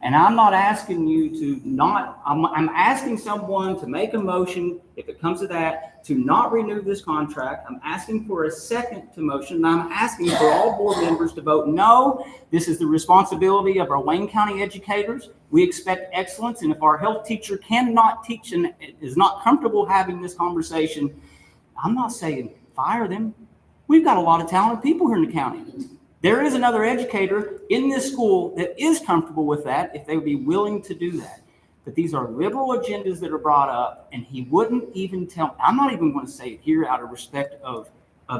And I'm not asking you to not, I'm asking someone to make a motion, if it comes to that, to not renew this contract. I'm asking for a second to motion, and I'm asking for all board members to vote no. This is the responsibility of our Wayne County educators. We expect excellence, and if our health teacher cannot teach and is not comfortable having this conversation, I'm not saying fire them. We've got a lot of talented people here in the county. There is another educator in this school that is comfortable with that if they would be willing to do that. But these are liberal agendas that are brought up, and he wouldn't even tell. I'm not even going to say it here out of respect of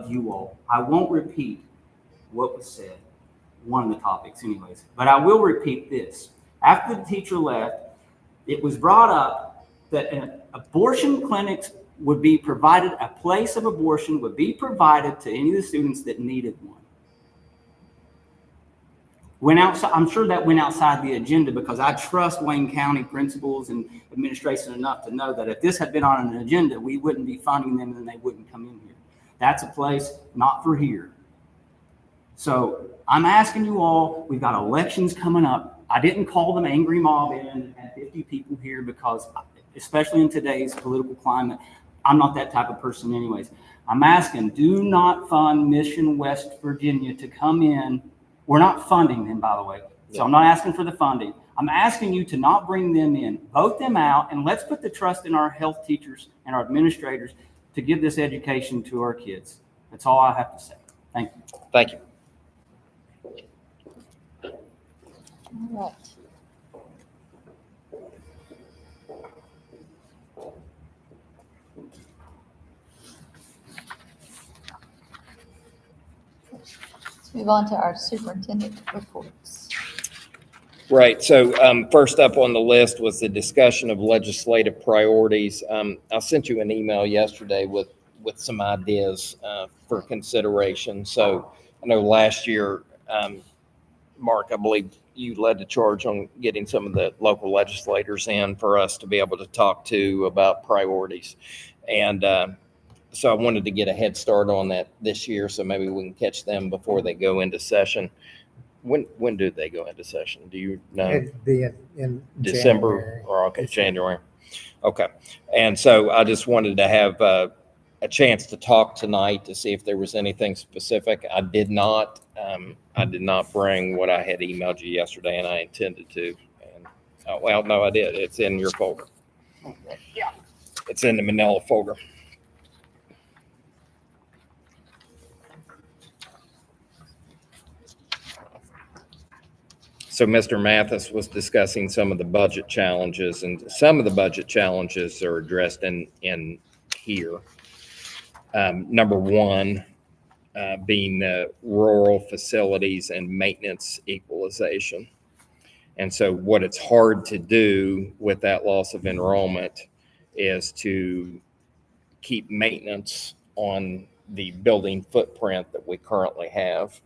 you all. I won't repeat what was said, one of the topics anyways. But I will repeat this. After the teacher left, it was brought up that abortion clinics would be provided, a place of abortion would be provided to any of the students that needed one. Went outside, I'm sure that went outside the agenda because I trust Wayne County principals and administration enough to know that if this had been on an agenda, we wouldn't be funding them and they wouldn't come in here. That's a place not for here. So I'm asking you all, we've got elections coming up. I didn't call them angry mob in at 50 people here because, especially in today's political climate, I'm not that type of person anyways. I'm asking, do not fund Mission West Virginia to come in. We're not funding them, by the way. So I'm not asking for the funding. I'm asking you to not bring them in. Vote them out, and let's put the trust in our health teachers and our administrators to give this education to our kids. That's all I have to say. Thank you. Thank you. All right. Let's move on to our superintendent reports. Right. So first up on the list was the discussion of legislative priorities. I sent you an email yesterday with some ideas for consideration. So I know last year, Mark, I believe you led the charge on getting some of the local legislators in for us to be able to talk to about priorities. And so I wanted to get a head start on that this year, so maybe we can catch them before they go into session. When do they go into session? Do you know? It'd be in December January. or okay, January. Okay. And so I just wanted to have a chance to talk tonight to see if there was anything specific. I did not bring what I had emailed you yesterday, and I intended to. And well, no, I did. It's in your folder. Yeah. It's in the manila folder. So Mr. Mathis was discussing some of the budget challenges, and some of the budget challenges are addressed in here. Number one being rural facilities and maintenance equalization. And so what it's hard to do with that loss of enrollment is to keep maintenance on the building footprint that we currently have.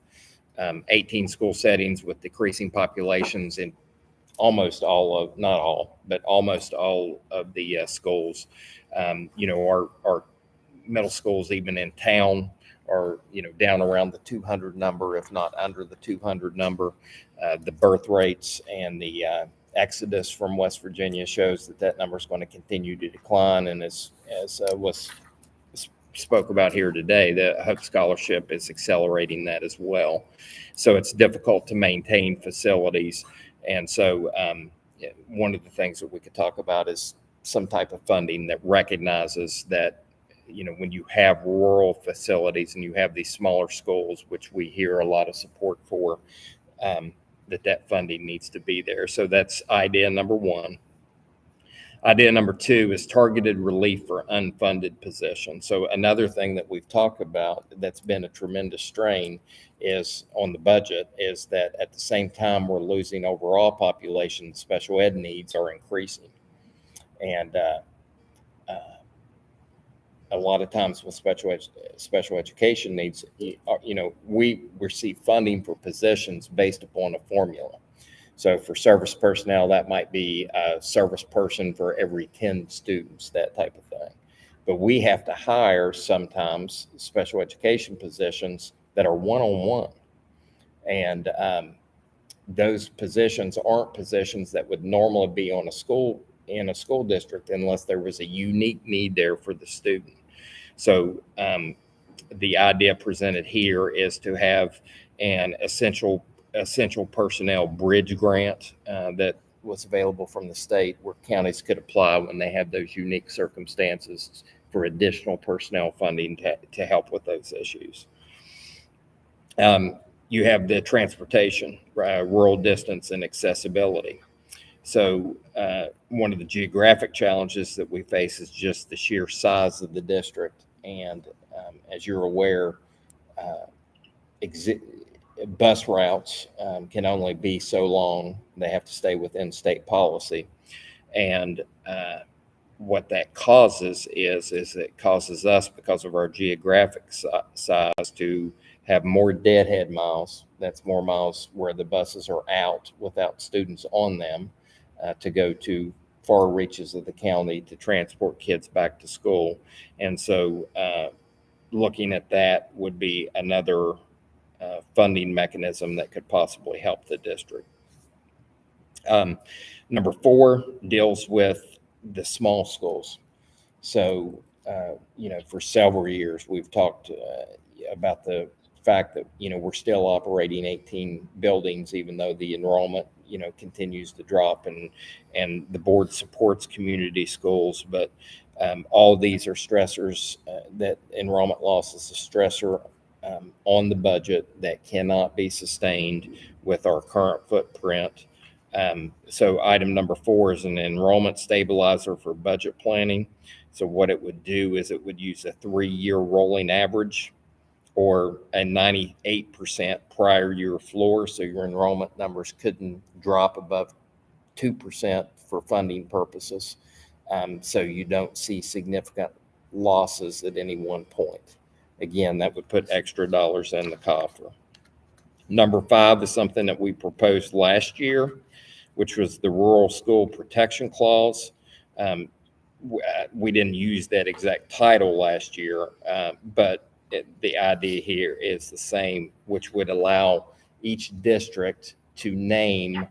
18 school settings with decreasing populations in almost all of, not all, but almost all of the schools. Our middle schools, even in town, are, down around the 200 number, if not under the 200 number. The birth rates and the exodus from West Virginia shows that number is going to continue to decline. And as was spoke about here today, the Hope Scholarship is accelerating that as well. So it's difficult to maintain facilities. And so one of the things that we could talk about is some type of funding that recognizes that, when you have rural facilities and you have these smaller schools, which we hear a lot of support for, that funding needs to be there. So that's idea number one. Idea number 2 is targeted relief for unfunded positions. So another thing that we've talked about that's been a tremendous strain is on the budget is that at the same time we're losing overall population, special ed needs are increasing. And a lot of times with special education needs, we receive funding for positions based upon a formula. So for service personnel, that might be a service person for every 10 students, that type of thing. But we have to hire sometimes special education positions that are one-on-one. And those positions aren't positions that would normally be in a school district unless there was a unique need there for the student. So the idea presented here is to have an essential personnel bridge grant that was available from the state where counties could apply when they have those unique circumstances for additional personnel funding to help with those issues. You have the transportation, rural distance and accessibility. So one of the geographic challenges that we face is just the sheer size of the district. And as you're aware, bus routes can only be so long. They have to stay within state policy. And what that causes is it causes us, because of our geographic size, to have more deadhead miles. That's more miles where the buses are out without students on them to go to far reaches of the county to transport kids back to school. And so looking at that would be another funding mechanism that could possibly help the district. Number 4 deals with the small schools. So, for several years, we've talked about the fact that, we're still operating 18 buildings, even though the enrollment, continues to drop, and the board supports community schools. But all of these are stressors, that enrollment loss is a stressor on the budget that cannot be sustained with our current footprint. So item number 4 is an enrollment stabilizer for budget planning. So what it would do is it would use a 3-year rolling average or a 98% prior year floor. So your enrollment numbers couldn't drop above 2% for funding purposes. So you don't see significant losses at any one point. Again, that would put extra dollars in the coffer. Number 5 is something that we proposed last year, which was the Rural School Protection Clause. We didn't use that exact title last year, but the idea here is the same, which would allow each district to name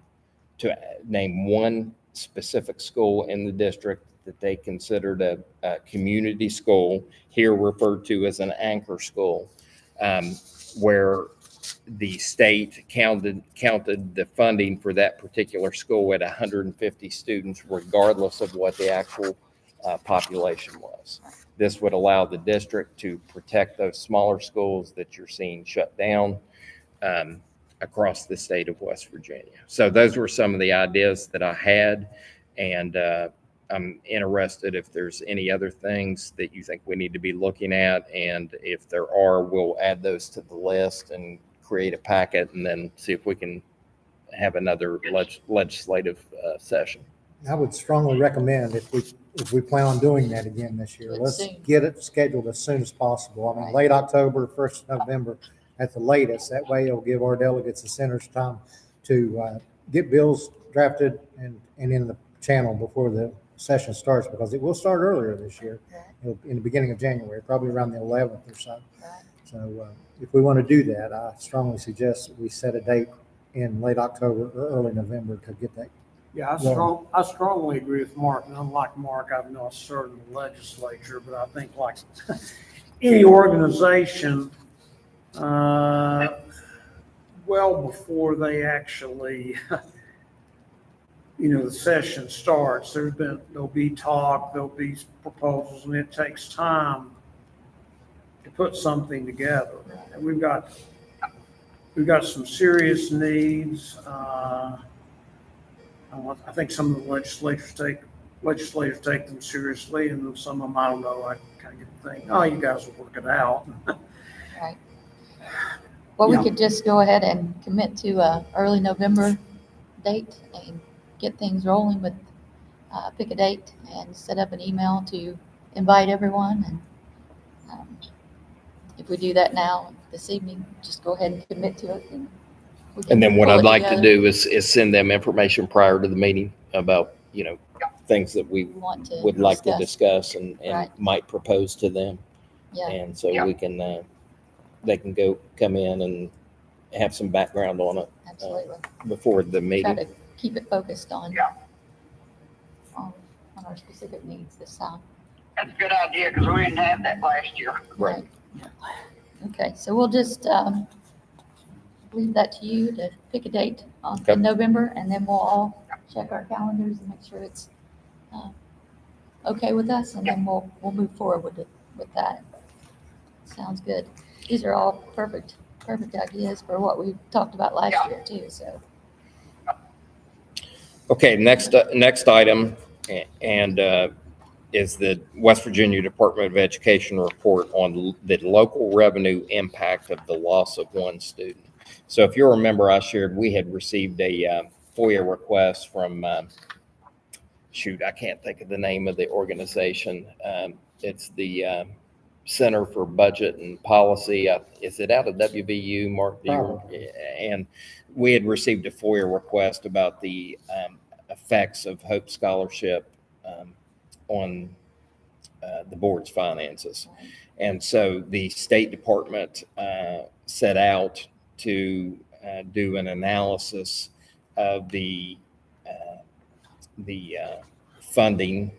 one specific school in the district that they considered a community school, here referred to as an anchor school, where the state counted the funding for that particular school at 150 students, regardless of what the actual population was. This would allow the district to protect those smaller schools that you're seeing shut down across the state of West Virginia. So those were some of the ideas that I had, and I'm interested if there's any other things that you think we need to be looking at, and if there are, we'll add those to the list and create a packet, and then see if we can have another legislative session. I would strongly recommend, if we plan on doing that again this year, let's get it scheduled as soon as possible. I mean, late October, 1st of November at the latest. That way it'll give our delegates and senators time to get bills drafted and in the channel before the session starts, because it will start earlier this year, in the beginning of January, probably around the 11th or so. So if we want to do that, I strongly suggest that we set a date in late October or early November to get that. Yeah, I strongly agree with Mark. And unlike Mark, I've not served in the legislature, but I think like any organization, well before they actually, the session starts, there'll be talk, there'll be proposals, and it takes time to put something together. And we've got some serious needs. I think some of the legislators take legislators take them seriously, and some of them, I don't know, I kind of get to think, oh, you guys will work it out. Right. Well, we Yeah. could just go ahead and commit to a early November date and get things rolling with, pick a date and set up an email to invite everyone. And if we do that now, this evening, just go ahead and commit to it. And we can And then what pull I'd it like to together. do is send them information prior to the meeting about, things that we We want to would like to discuss. discuss and Right. might propose to them. Yeah, And so Yeah. we can, they can come in and have some background on it absolutely. before the Try meeting. to keep it focused on, Yeah. on our specific needs this time. That's a good idea, because we didn't have that last year. Right. Okay, so we'll just leave that to you to pick a date Okay. in November, and then we'll all check our calendars and make sure it's okay with us, and then we'll move forward with that. Sounds good. These are all perfect ideas for what we talked about last Yeah. year too, so. Okay, next item, and is the West Virginia Department of Education report on the local revenue impact of the loss of one student. So if you remember, I shared we had received a FOIA request from, I can't think of the name of the organization. It's the Center for Budget and Policy. Is it out of WVU, Mark? Probably. And we had received a FOIA request about the effects of Hope Scholarship on the board's finances. And so the State Department set out to do an analysis of the funding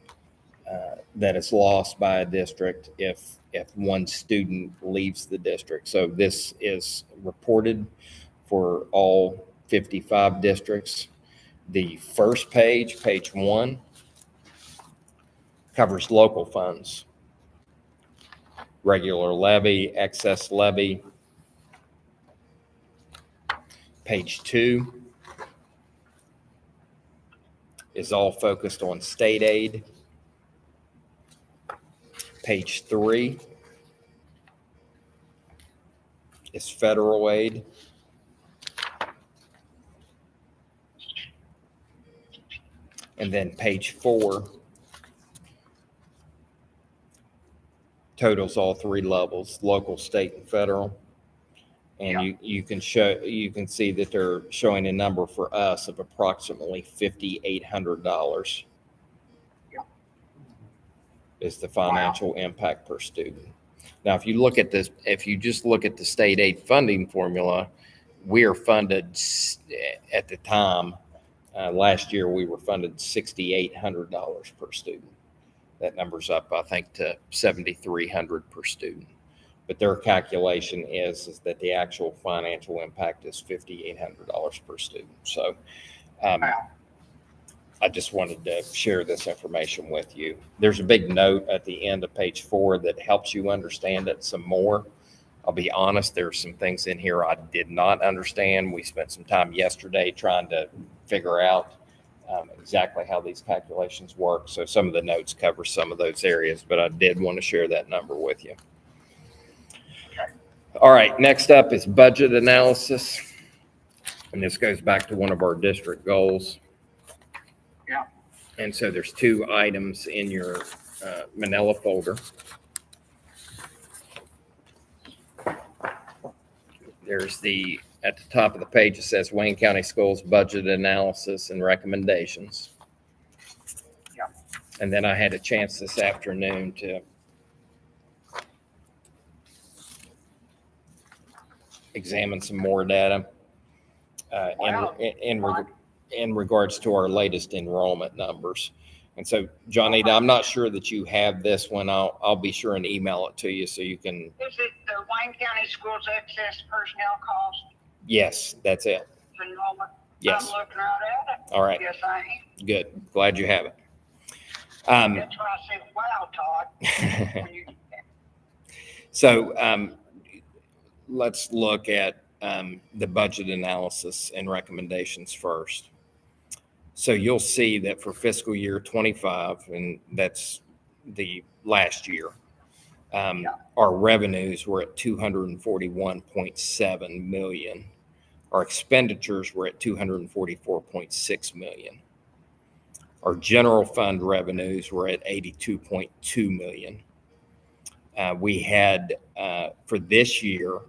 that is lost by a district if one student leaves the district. So this is reported for all 55 districts. The first page, page 1, covers local funds, regular levy, excess levy. Page 2 is all focused on state aid. Page 3 is federal aid. And then page 4 totals all 3 levels, local, state, and federal. And you can see that they're showing a number for us of approximately $5,800 is the financial impact per student. Now, if you look at this, if you just look at the state aid funding formula, we are funded at the time, last year, we were funded $6,800 per student. That number's up, I think, to $7,300 per student. But their calculation is that the actual financial impact is $5,800 per student. So I just wanted to share this information with you. There's a big note at the end of page 4 that helps you understand it some more. I'll be honest, there's some things in here I did not understand. We spent some time yesterday trying to figure out exactly how these calculations work. So some of the notes cover some of those areas, but I did want to share that number with you. All right, next up is budget analysis. And this goes back to one of our district goals. Yeah. And so there's 2 items in your manila folder. There's at the top of the page, it says Wayne County Schools budget analysis and recommendations. Yeah. And then I had a chance this afternoon to examine some more data in regards to our latest enrollment numbers. And so, Johnny, I'm not sure that you have this one. I'll be sure and email it to you so you can. Is it the Wayne County Schools excess personnel cost Yes, that's it. enrollment? Yes. I'm looking right at it. All right. Yes, I am. Good. Glad you have it. That's why I said, wow, Todd. When you did that. So let's look at the budget analysis and recommendations first. So you'll see that for fiscal year 25, and that's the last year, our revenues were at 241.7 million. Our expenditures were at 244.6 million. Our general fund revenues were at 82.2 million. We had, for this year,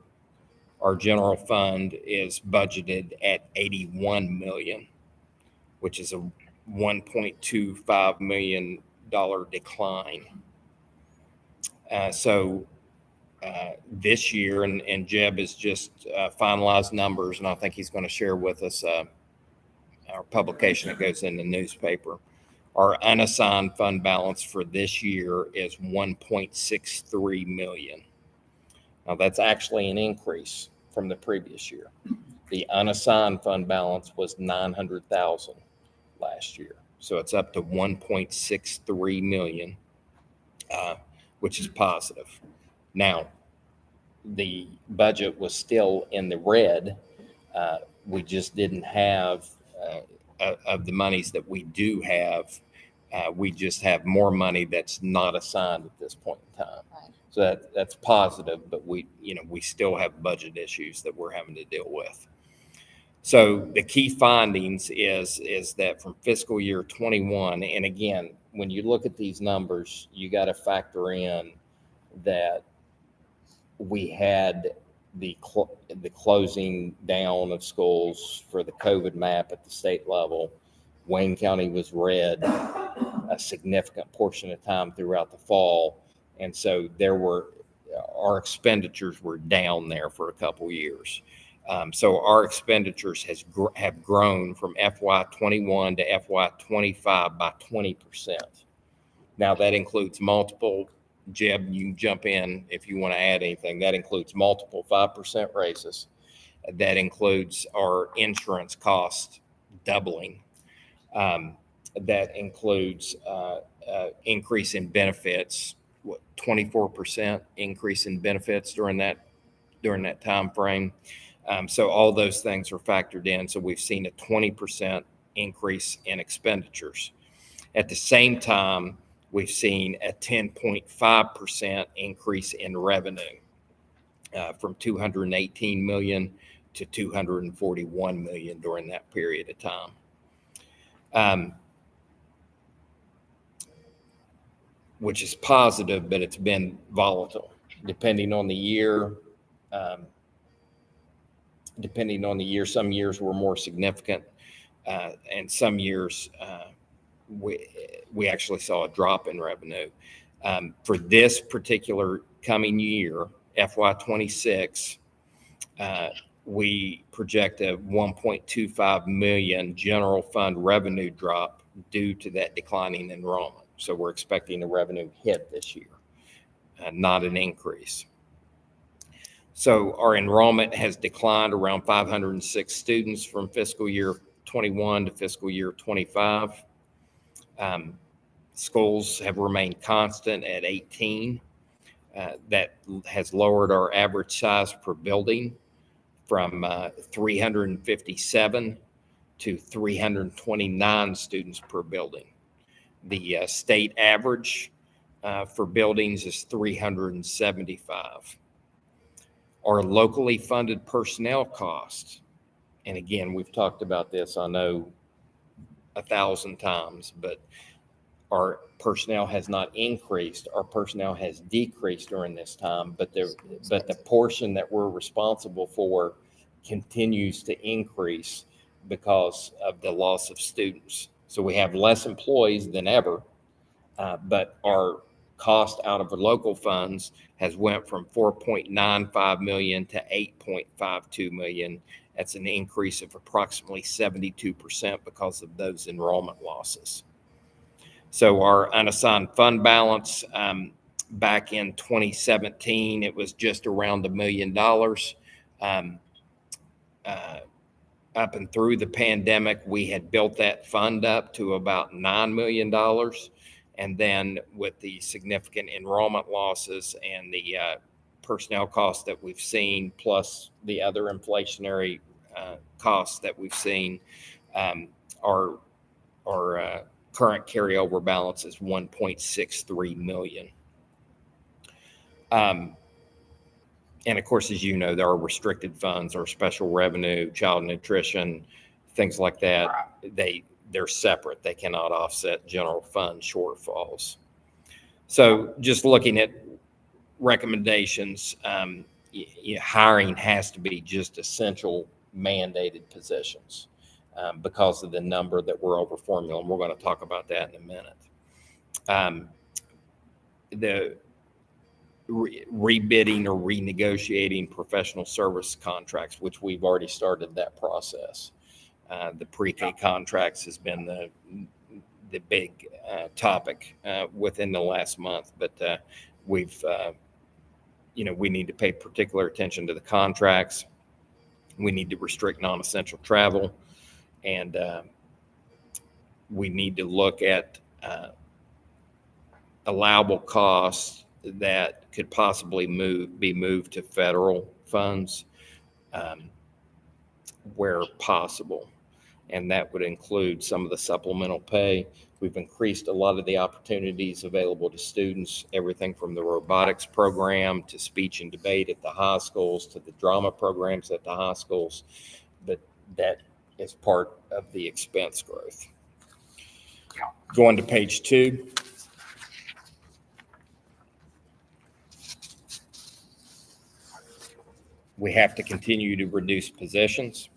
our general fund is budgeted at 81 million, which is a $1.25 million decline. So this year, and Jeb has just finalized numbers, and I think he's going to share with us our publication that goes in the newspaper. Our unassigned fund balance for this year is 1.63 million. Now that's actually an increase from the previous year. The unassigned fund balance was 900,000 last year. So it's up to 1.63 million, which is positive. Now, the budget was still in the red. We just didn't have, of the monies that we do have, we just have more money that's not assigned at this point in time. Right. So that's positive, but we still have budget issues that we're having to deal with. So the key findings is that from fiscal year 21, and again, when you look at these numbers, you got to factor in that we had the closing down of schools for the COVID map at the state level. Wayne County was red a significant portion of time throughout the fall. And so our expenditures were down there for a couple years. So our expenditures have grown from FY21 to FY25 by 20%. Now that includes multiple, Jeb, you can jump in if you want to add anything. That includes multiple 5% raises. That includes our insurance cost doubling. That includes increase in benefits, 24% increase in benefits during that time frame. So all those things are factored in. So we've seen a 20% increase in expenditures. At the same time, we've seen a 10.5% increase in revenue from 218 million to 241 million during that period of time, which is positive, but it's been volatile depending on the year. Some years were more significant, and some years we actually saw a drop in revenue. For this particular coming year, FY26, we project a 1.25 million general fund revenue drop due to that declining enrollment. So we're expecting a revenue hit this year, not an increase. So our enrollment has declined around 506 students from fiscal year 21 to fiscal year 25. Schools have remained constant at 18. That has lowered our average size per building from 357 to 329 students per building. The state average for buildings is 375. Our locally funded personnel costs, and again, we've talked about this, I know, 1,000 times, but our personnel has not increased. Our personnel has decreased during this time, but the portion that we're responsible for continues to increase because of the loss of students. So we have less employees than ever, but our cost out of the local funds has went from 4.95 million to 8.52 million. That's an increase of approximately 72% because of those enrollment losses. So our unassigned fund balance, back in 2017, it was just around $1 million. Up and through the pandemic, we had built that fund up to about $9 million. And then with the significant enrollment losses and the personnel costs that we've seen, plus the other inflationary costs that we've seen, our current carryover balance is 1.63 million. And of course, as you know, there are restricted funds or special revenue, child nutrition, things like that. They're separate. They cannot offset general fund shortfalls. So just looking at recommendations, hiring has to be just essential mandated positions because of the number that we're over formula. And we're going to talk about that in a minute. The rebidding or renegotiating professional service contracts, which we've already started that process. The pre-K contracts has been the big topic within the last month, but we've we need to pay particular attention to the contracts. We need to restrict non-essential travel, and we need to look at allowable costs that could possibly be moved to federal funds where possible. And that would include some of the supplemental pay. We've increased a lot of the opportunities available to students, everything from the robotics program to speech and debate at the high schools to the drama programs at the high schools. But that is part of the expense growth. Going to page 2. We have to continue to reduce positions.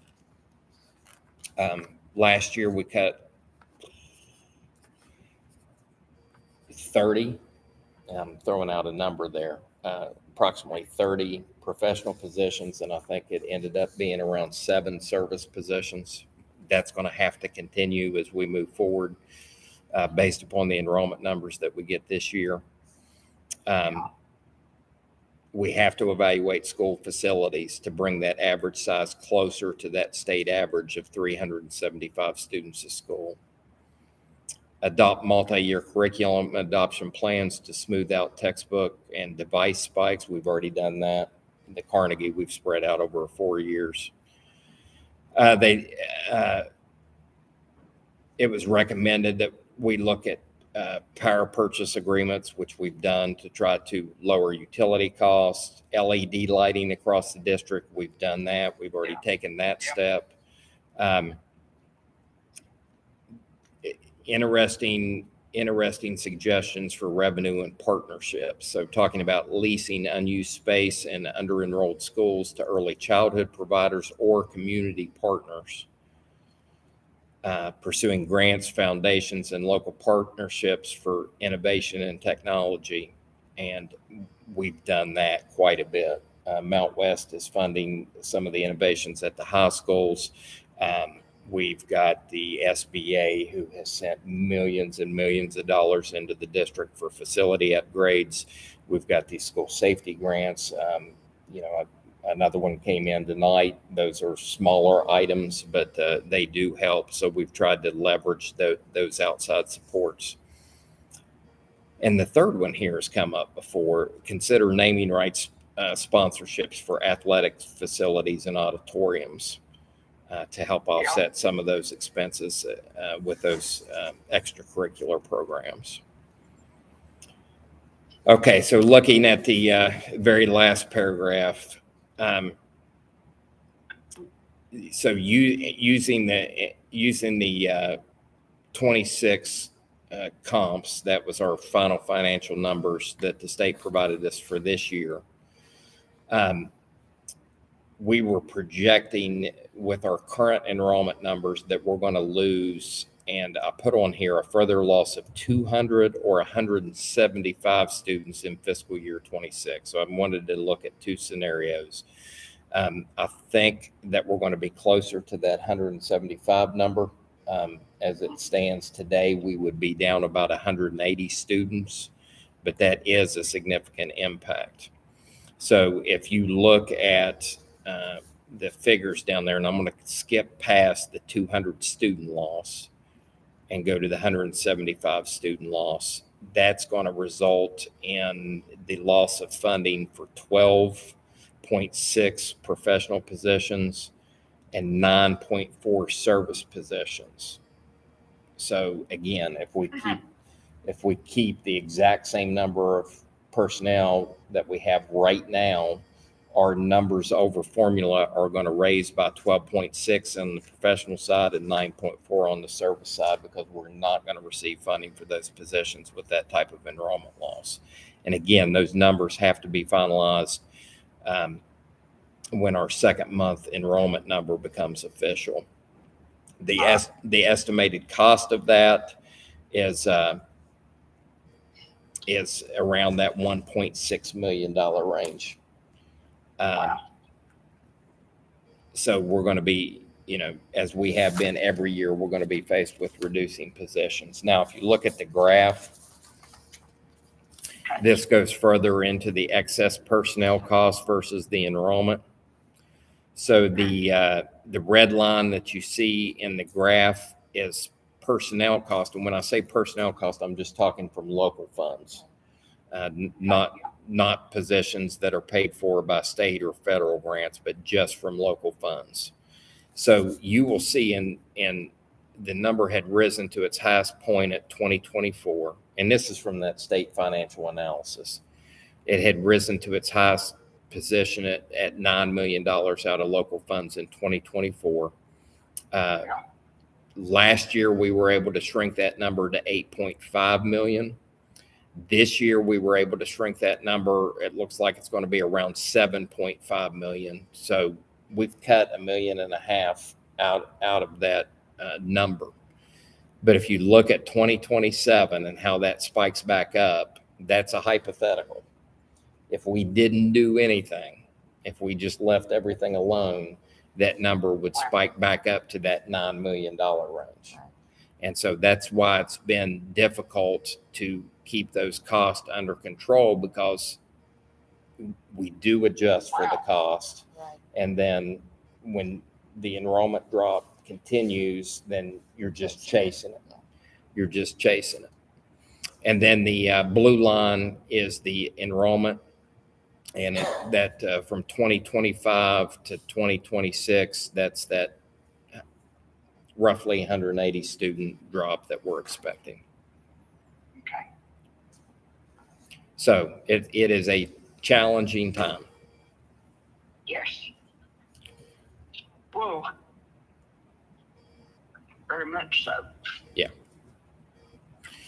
Last year we cut 30, I'm throwing out a number there, approximately 30 professional positions, and I think it ended up being around 7 service positions. That's going to have to continue as we move forward based upon the enrollment numbers that we get this year. We have to evaluate school facilities to bring that average size closer to that state average of 375 students a school. Adopt multi-year curriculum adoption plans to smooth out textbook and device spikes. We've already done that. The Carnegie, we've spread out over 4 years. It was recommended that we look at power purchase agreements, which we've done to try to lower utility costs. LED lighting across the district, we've done that. We've already taken that step. Interesting suggestions for revenue and partnerships. So talking about leasing unused space in under-enrolled schools to early childhood providers or community partners. Pursuing grants, foundations, and local partnerships for innovation and technology. And we've done that quite a bit. Mount West is funding some of the innovations at the high schools. We've got the SBA, who has sent millions and millions of dollars into the district for facility upgrades. We've got these school safety grants. Another one came in tonight. Those are smaller items, but they do help. So we've tried to leverage those outside supports. And the third one here has come up before. Consider naming rights sponsorships for athletic facilities and auditoriums to help offset some of those expenses with those extracurricular programs. Okay, so looking at the very last paragraph, so using the 26 comps, that was our final financial numbers that the state provided us for this year. We were projecting with our current enrollment numbers that we're going to lose, and I put on here a further loss of 200 or 175 students in fiscal year 26. So I wanted to look at 2 scenarios. I think that we're going to be closer to that 175 number. As it stands today, we would be down about 180 students, but that is a significant impact. So if you look at the figures down there, and I'm going to skip past the 200 student loss and go to the 175 student loss, that's going to result in the loss of funding for 12.6 professional positions and 9.4 service positions. So again, if we keep the exact same number of personnel that we have right now, our numbers over formula are going to raise by 12.6 on the professional side and 9.4 on the service side, because we're not going to receive funding for those positions with that type of enrollment loss. And again, those numbers have to be finalized when our second month enrollment number becomes official. The estimated cost of that is around that $1.6 million range. So we're going to be, as we have been every year, we're going to be faced with reducing positions. Now, if you look at the graph, this goes further into the excess personnel cost versus the enrollment. So the red line that you see in the graph is personnel cost. And when I say personnel cost, I'm just talking from local funds, not positions that are paid for by state or federal grants, but just from local funds. So you will see in the number had risen to its highest point at 2024. And this is from that state financial analysis. It had risen to its highest position at $9 million out of local funds in 2024. Last year, we were able to shrink that number to 8.5 million. This year, we were able to shrink that number. It looks like it's going to be around 7.5 million. So we've cut $1.5 million out of that number. But if you look at 2027 and how that spikes back up, that's a hypothetical. If we didn't do anything, if we just left everything alone, that number would spike back up to that $9 million range. And so that's why it's been difficult to keep those costs under control, because we do adjust for the cost. And then when the enrollment drop continues, then you're just chasing it. You're just chasing it. And then the blue line is the enrollment. And that from 2025 to 2026, that's that roughly 180 student drop that we're expecting. Okay. So it is a challenging time. Yes. Whoa. Very much so. Yeah.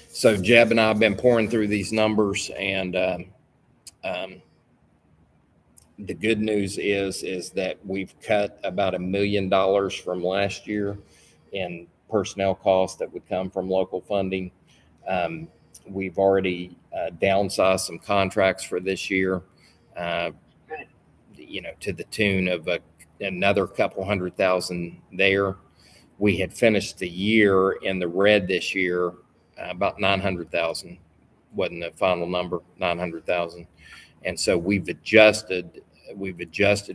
So Jeb and I have been pouring through these numbers, and the good news is that we've cut about $1 million from last year in personnel costs that would come from local funding. We've already downsized some contracts for this year, to the tune of another couple $100,000 there. We had finished the year in the red this year, about 900,000, wasn't the final number, 900,000. And so we've adjusted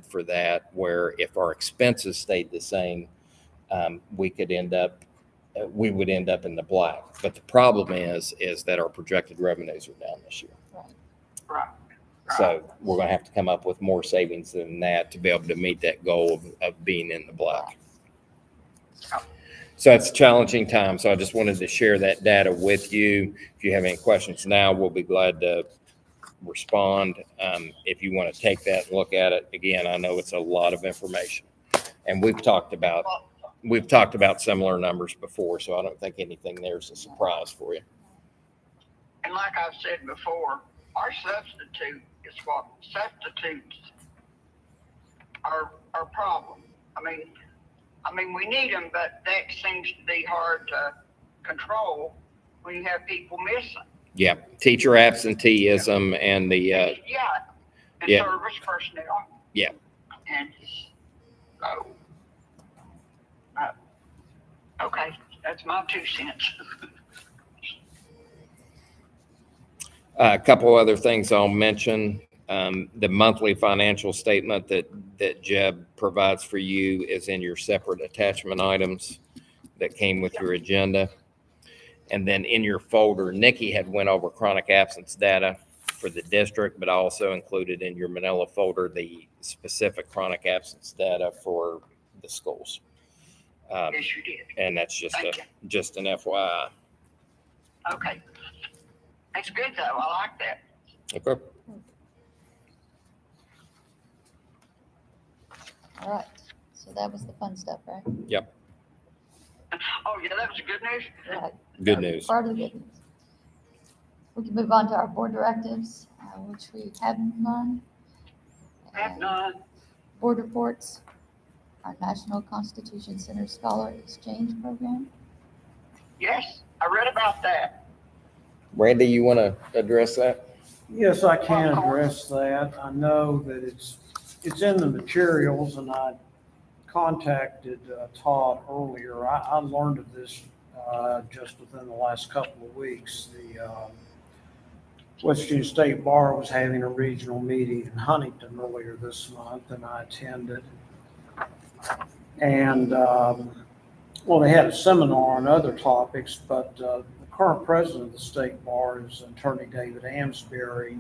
for that, where if our expenses stayed the same, we would end up in the black. But the problem is that our projected revenues are down this year. Right. So we're going to have to come up with more savings than that to be able to meet that goal of being in the black. So it's a challenging time. So I just wanted to share that data with you. If you have any questions now, we'll be glad to respond. If you want to take that and look at it again, I know it's a lot of information, and we've talked about similar numbers before, so I don't think anything there's a surprise for you. And like I've said before, our substitutes are our problem. I mean, we need them, but that seems to be hard to control when you have people missing. Yeah, teacher absenteeism and the Service personnel. Yeah. And so, okay, that's my 2 cents. A couple other things I'll mention. The monthly financial statement that Jeb provides for you is in your separate attachment items that came with your agenda. And then in your folder, Nikki had went over chronic absence data for the district, but I also included in your Manila folder the specific chronic absence data for the schools. Yes, you did. And that's Thank you. just an FYI. Okay. That's good though. I like that. Okay. All right, so that was the fun stuff, right? Yep. Oh, yeah, that was good news. Right. Good news. Part of the good news. We can move on to our board directives, which we have none. Have And none. board reports, our National Constitution Center Scholar Exchange Program. Yes, I read about that. Randy, you want to address that? Yes, I can address that. I know that it's in the materials, and I contacted Todd earlier. I learned of this just within the last couple of weeks. The West Virginia State Bar was having a regional meeting in Huntington earlier this month, and I attended. And, well, they had a seminar on other topics, but the current president of the State Bar is Attorney David Amsbury.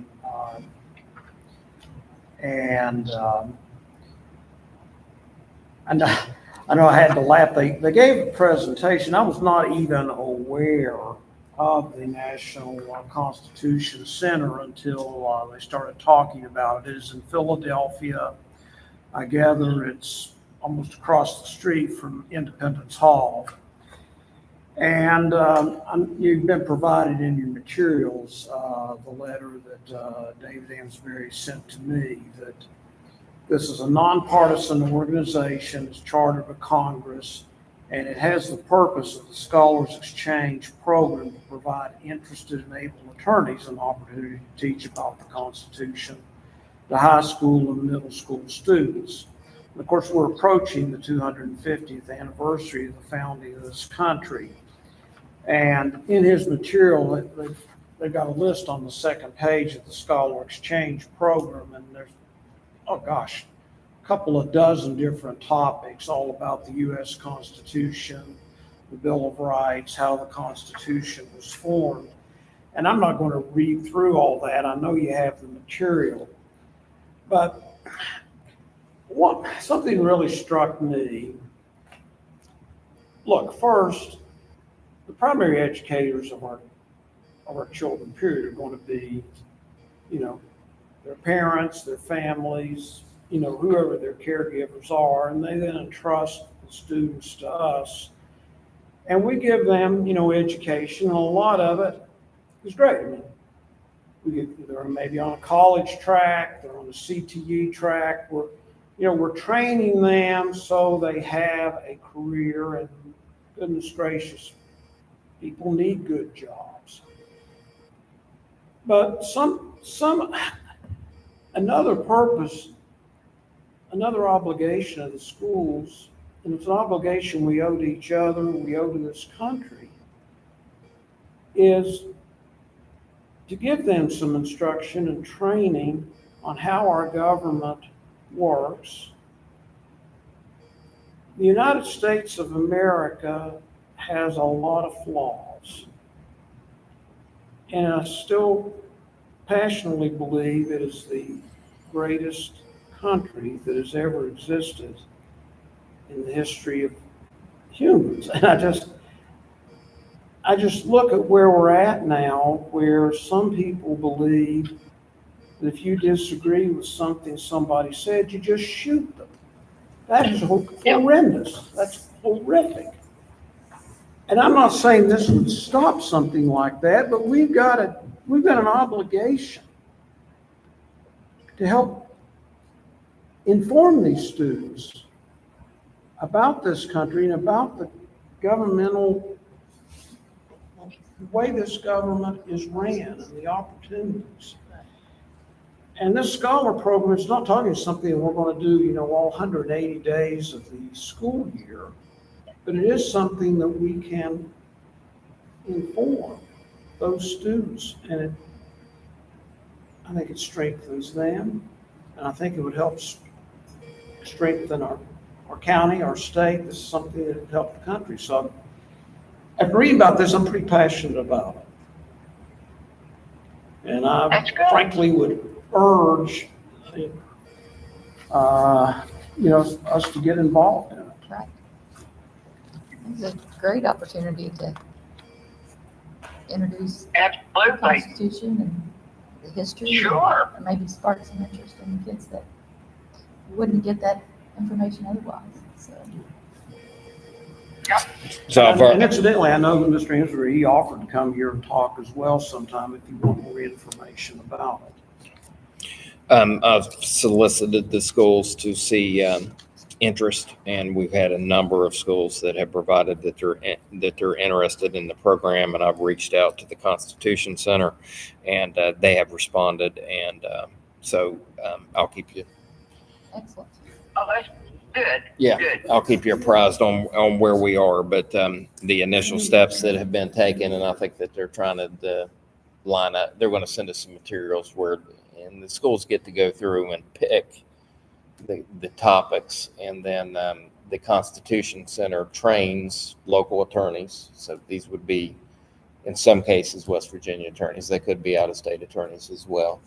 And I know I had to laugh. They gave a presentation. I was not even aware of the National Constitution Center until they started talking about it. It is in Philadelphia. I gather it's almost across the street from Independence Hall. And you've been provided in your materials the letter that David Amsbury sent to me, that this is a nonpartisan organization. It's chartered by Congress, and it has the purpose of the Scholars Exchange Program to provide interested and able attorneys an opportunity to teach about the Constitution to high school and middle school students. And of course, we're approaching the 250th anniversary of the founding of this country. And in his material, they've got a list on the second page of the Scholar Exchange Program, and there's, oh gosh, a couple of dozen different topics all about the U.S. Constitution, the Bill of Rights, how the Constitution was formed. And I'm not going to read through all that. I know you have the material. But something really struck me. Look, first, the primary educators of our children, period, are going to be, their parents, their families, whoever their caregivers are, and they then entrust the students to us. And we give them, education, and a lot of it is great. I mean, they're maybe on a college track, they're on a CTE track. We're training them so they have a career, and goodness gracious, people need good jobs. But another purpose, another obligation of the schools, and it's an obligation we owe to each other, we owe to this country, is to give them some instruction and training on how our government works. The United States of America has a lot of flaws, and I still passionately believe it is the greatest country that has ever existed in the history of humans. And I just look at where we're at now, where some people believe that if you disagree with something somebody said, you just shoot them. That is horrendous. That's horrific. And I'm not saying this would stop something like that, but we've got an obligation to help inform these students about this country and about the governmental, the way this government is ran and the opportunities. And this scholar program is not talking something we're going to do, all 180 days of the school year, but it is something that we can inform those students. And I think it strengthens them, and I think it would help strengthen our county, our state. This is something that would help the country. So after reading about this, I'm pretty passionate about it. And I frankly would urge, us to get involved in it. Right. It's a great opportunity to introduce the Absolutely. Constitution and the history. Sure. And maybe spark some interest in kids that wouldn't get that information otherwise, so. So I've And incidentally, I know that Mr. Insler, he offered to come here and talk as well sometime if you want more information about it. I've solicited the schools to see interest, and we've had a number of schools that have provided that they're interested in the program, and I've reached out to the Constitution Center, and they have responded, and so I'll keep you. Excellent. Oh, that's good. Yeah, Good. I'll keep you apprised on where we are, but the initial steps that have been taken, and I think that they're trying to line up. They're going to send us some materials and the schools get to go through and pick the topics, and then the Constitution Center trains local attorneys. So these would be, in some cases, West Virginia attorneys. They could be out-of-state attorneys as well,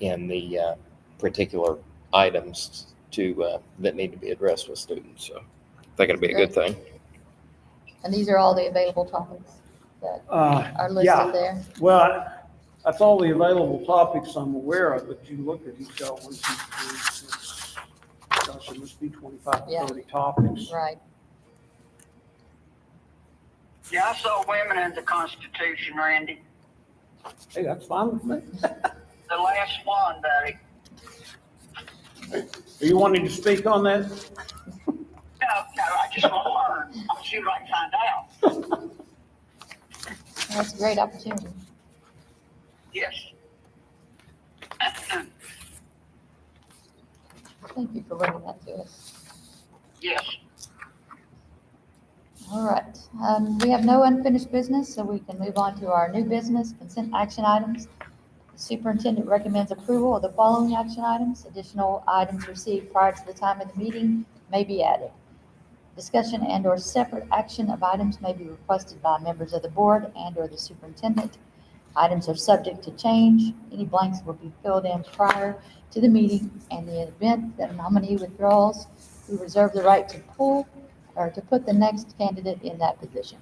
in the particular items that need to be addressed with students. So I think it'll be a good thing. And these are all the available topics that are Yeah. listed there. Well, that's all the available topics I'm aware of, but you look at each got 1, 2, 3, 6, gosh, it must be 25, Yeah. 30 topics. Right. Yeah, I saw women in the Constitution, Randy. Hey, that's fine with me. The last one, buddy. Are you wanting to speak on that? No, I just want to learn. I'll see what I can find out. That's a great opportunity. Yes. Thank you for bringing that to us. Yes. All right. We have no unfinished business, so we can move on to our new business consent action items. The superintendent recommends approval of the following action items. Additional items received prior to the time of the meeting may be added. Discussion and/or separate action of items may be requested by members of the board and/or the superintendent. Items are subject to change. Any blanks will be filled in prior to the meeting. And the event that a nominee withdraws, we reserve the right to pull or to put the next candidate in that position.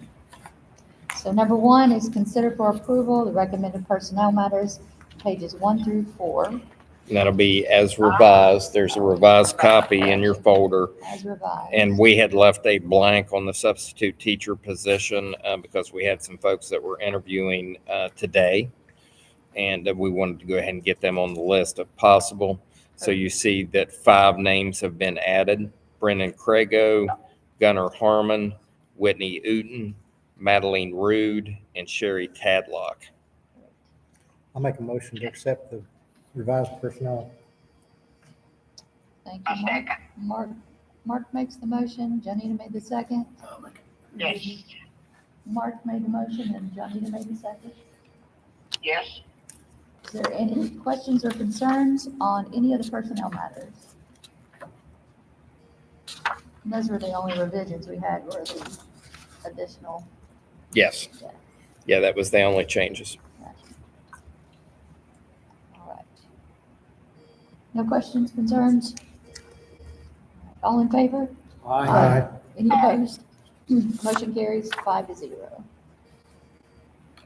So number 1 is consider for approval the recommended personnel matters, pages 1 through 4, And that'll be as revised. There's a revised copy in your folder. as revised. And we had left a blank on the substitute teacher position because we had some folks that were interviewing today. And we wanted to go ahead and get them on the list if possible. So you see that 5 names have been added. Brendan Crago, Gunnar Harmon, Whitney Uten, Madeline Rude, and Sherry Tadlock. I'll make a motion to accept the revised personnel. Thank A you, Mark. second. Mark makes the motion, Janita made the second. Yes. Mark made the motion and Janita made the second. Yes. Is there any questions or concerns on any of the personnel matters? And those were the only revisions we had, were the additional. Yes. Yeah, that was the only changes. All right. No questions, concerns? All in favor? Aye. Any opposed? Motion carries 5-0.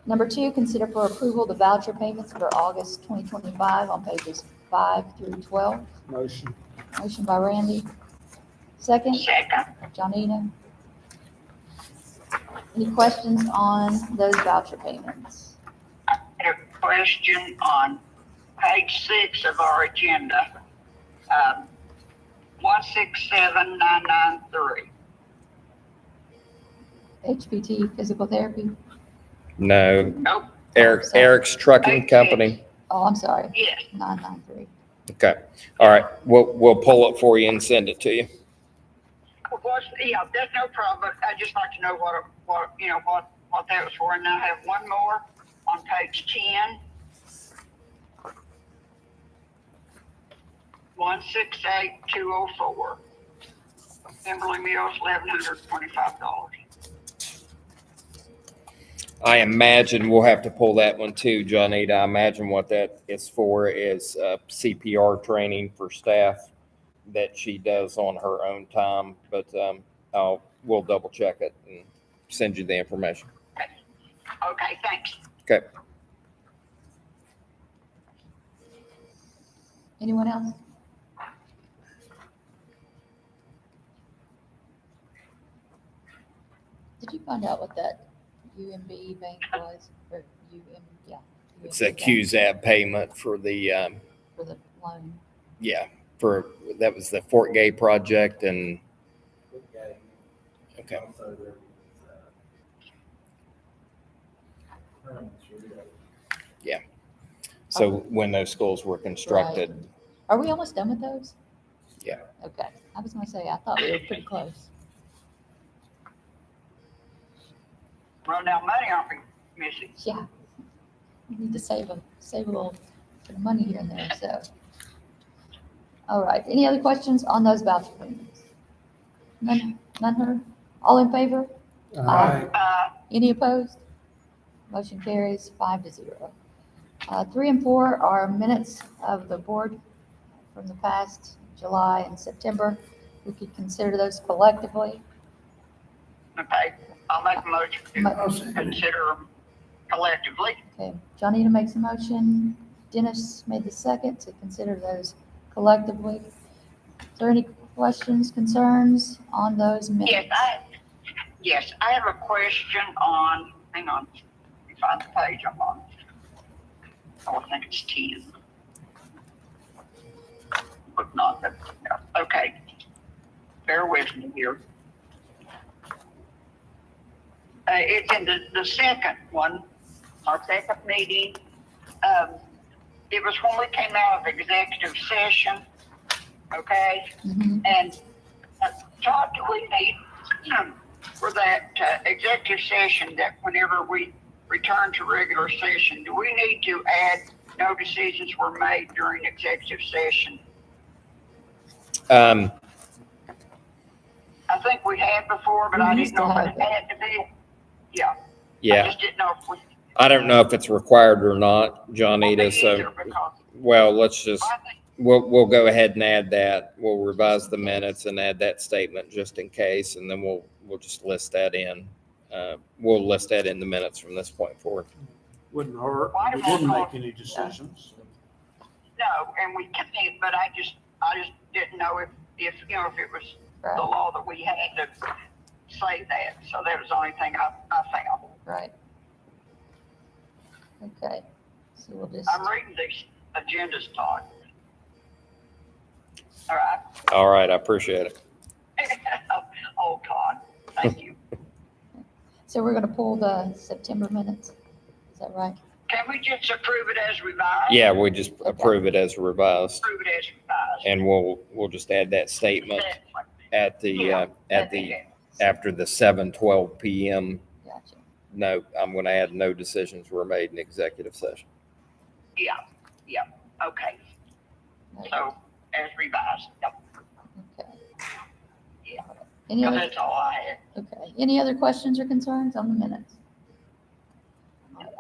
Number 2, consider for approval the voucher payments for August 2025 on pages 5 through 12. Motion. Motion by Randy. Second, Second. Johnina. Any questions on those voucher payments? I had a question on page 6 of our agenda. 167993. HPT physical therapy? No, Nope. Eric's Trucking Company. Oh, I'm sorry, Yes. 993. Okay. All right. We'll pull it for you and send it to you. Well, yeah, that's no problem. I'd just like to know what that was for. And I have one more on page 10. 168204. Kimberly Mills, $1,125. I imagine we'll have to pull that one too, Johnita. I imagine what that is for is CPR training for staff that she does on her own time. But we'll double check it and send you the information. Okay, thanks. Okay. Anyone else? Did you find out what that UMB bank was, or yeah? It's a UMB bank QZAB payment for the, for the loan. that was the Fort Gay project and, okay. Yeah. So when those schools were constructed, Are we almost done with those? Yeah. Okay, I was gonna say, I thought we were pretty close. Run out money, aren't we, Missy? Yeah. We need to save a little bit of money here and there, so. All right, any other questions on those voucher payments? None heard? All in favor? Aye. Any opposed? Motion carries 5-0. 3 and 4 are minutes of the board from the past July and September. We could consider those collectively. Okay, I'll make a motion to consider them collectively. Okay, Johnita makes a motion. Dennis made the second to consider those collectively. Is there any questions, concerns on those minutes? Yes, I have a question on, hang on, let me find the page I'm on. Oh, I think it's 10. But not, no. Okay. Bear with me here. It's in the second one, our second meeting. It was when we came out of executive session, okay? Mhm. And Todd, do we need for that executive session that whenever we return to regular session, do we need to add no decisions were made during executive session? I think we had before, but We I used didn't know to if have it had to be. Yeah. I Yeah, just didn't know if we. I don't know if it's required or not, Me Johnita, so, either, because well, let's just, I think we'll go ahead and add that. We'll revise the minutes and add that statement just in case, and then we'll just list that in. We'll list that in the minutes from this point forward. Wouldn't hurt. Why We do I didn't call- make any decisions. no, and we can't, but I just didn't know if if it was the Right, law that we had to say that. So that was the only thing I found. right. Okay, so we'll just, I'm reading these agendas, Todd. All right. All right, I appreciate it. Oh, Todd, thank you. so we're gonna pull the September minutes. Is that right? Can we just approve it as revised? Yeah, we just approve it as revised, Approve it as revised. and we'll just add that statement at the, after the 7:12 PM. Gotcha. No, I'm going to add no decisions were made in executive session. Yeah, okay. So as revised, yep. Okay. Yeah. Any So other, that's all I had. okay, any other questions or concerns on the minutes?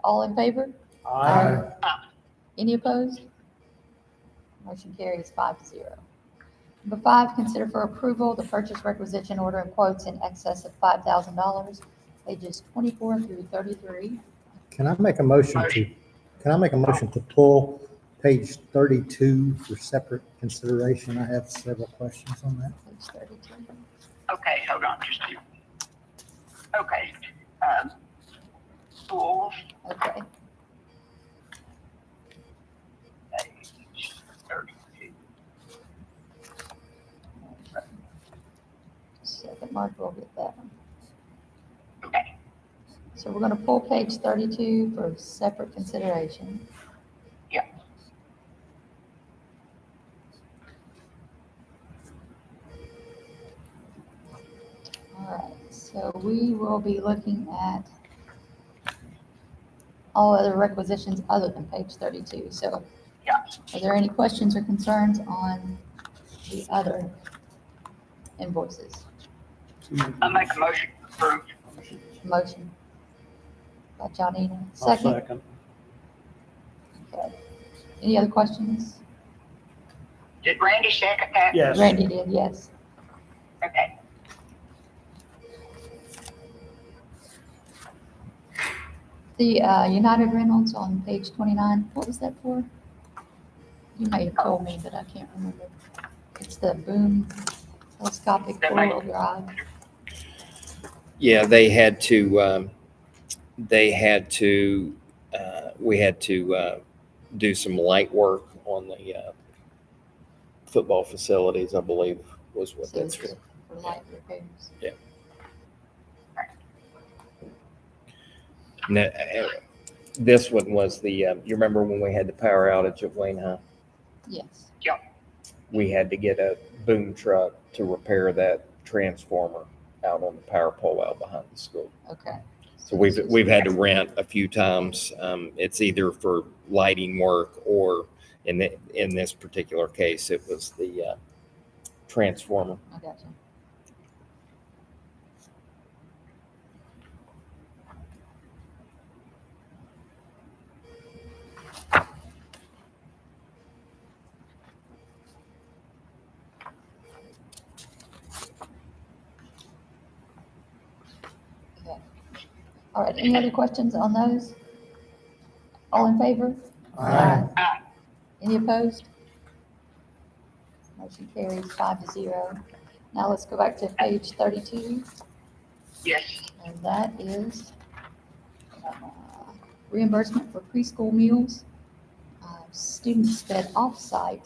All in favor? Aye. Any opposed? Motion carries 5-0. Number 5, consider for approval the purchase requisition order and quotes in excess of $5,000, pages 24 through 33. Can I make a motion to pull page 32 for separate consideration? I have several questions on that. Page 32. Okay, hold on just a minute. Okay. Schools, Okay, page 32. second, Mark, we'll get that one. Okay, So we're going to pull page 32 for separate consideration. yeah. All right, so we will be looking at all other requisitions other than page 32. So Yeah. are there any questions or concerns on the other invoices? I make a motion to approve. Motion by Johnina, I'll second. second. Okay. Any other questions? Did Randy second that? Yes. Randy did, yes. Okay. The United Reynolds on page 29, what was that for? You may have told me, but I can't remember. It's the boom telescopic four-wheel drive. Yeah, we had to do some light work on the football facilities, I believe was what So that's it's for. for light repairs. No, this one was you remember when we had the power outage at Wayne High? Yes. We had to get a boom truck to repair that transformer out on the power pole out behind the school. Okay. So we've had to rent a few times. It's either for lighting work or in this particular case, it was the transformer. I got you. Okay. All right, any other questions on those? All in favor? Aye. Any opposed? Motion carries 5-0. Now let's go back to page 32, Yes. and that is reimbursement for preschool meals. Students fed off-site